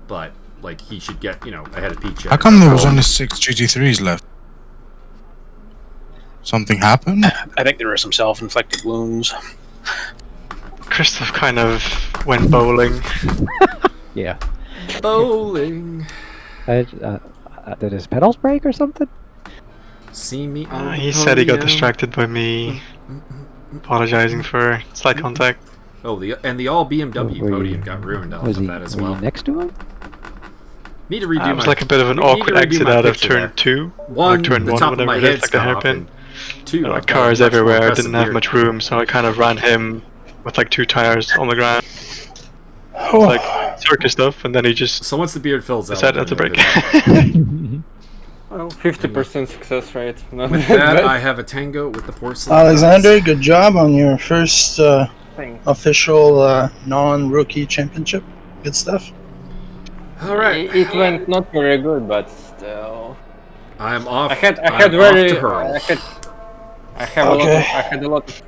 But like he should get, ahead of Peach. How come there was only 6 GT3s left? Something happened? I think there were some self-inflicted wounds. Christoph kind of went bowling. Yeah. Bowling. Did his pedals break or something? See me on He the said he got podium. distracted by me apologizing for slight contact. Oh, the all BMW Were you- podium got ruined off Was of he, that as were you well. next to him? Need to redo It was my, like a bit of an need to awkward redo exit my out of picture turn there. 2. One, or turn the 1, top of my whatever it head's is, like the cut off, hairpin. and two, There were I've got cars a much more everywhere, aggressive didn't have beard much now. room, so I kind of ran him with like 2 tires on the ground. Oh, Like circus stuff, and then he just So once the beard fills out, decided not to break. Well, 50% success rate. Not With that, I have a tango with the porcelain. Alexander, good job on your first Thing. official non-rookie championship. Good stuff. All right, It went not very good, but still. I'm off. I had I'm very. off to hurl. I had a lot. I had a lot of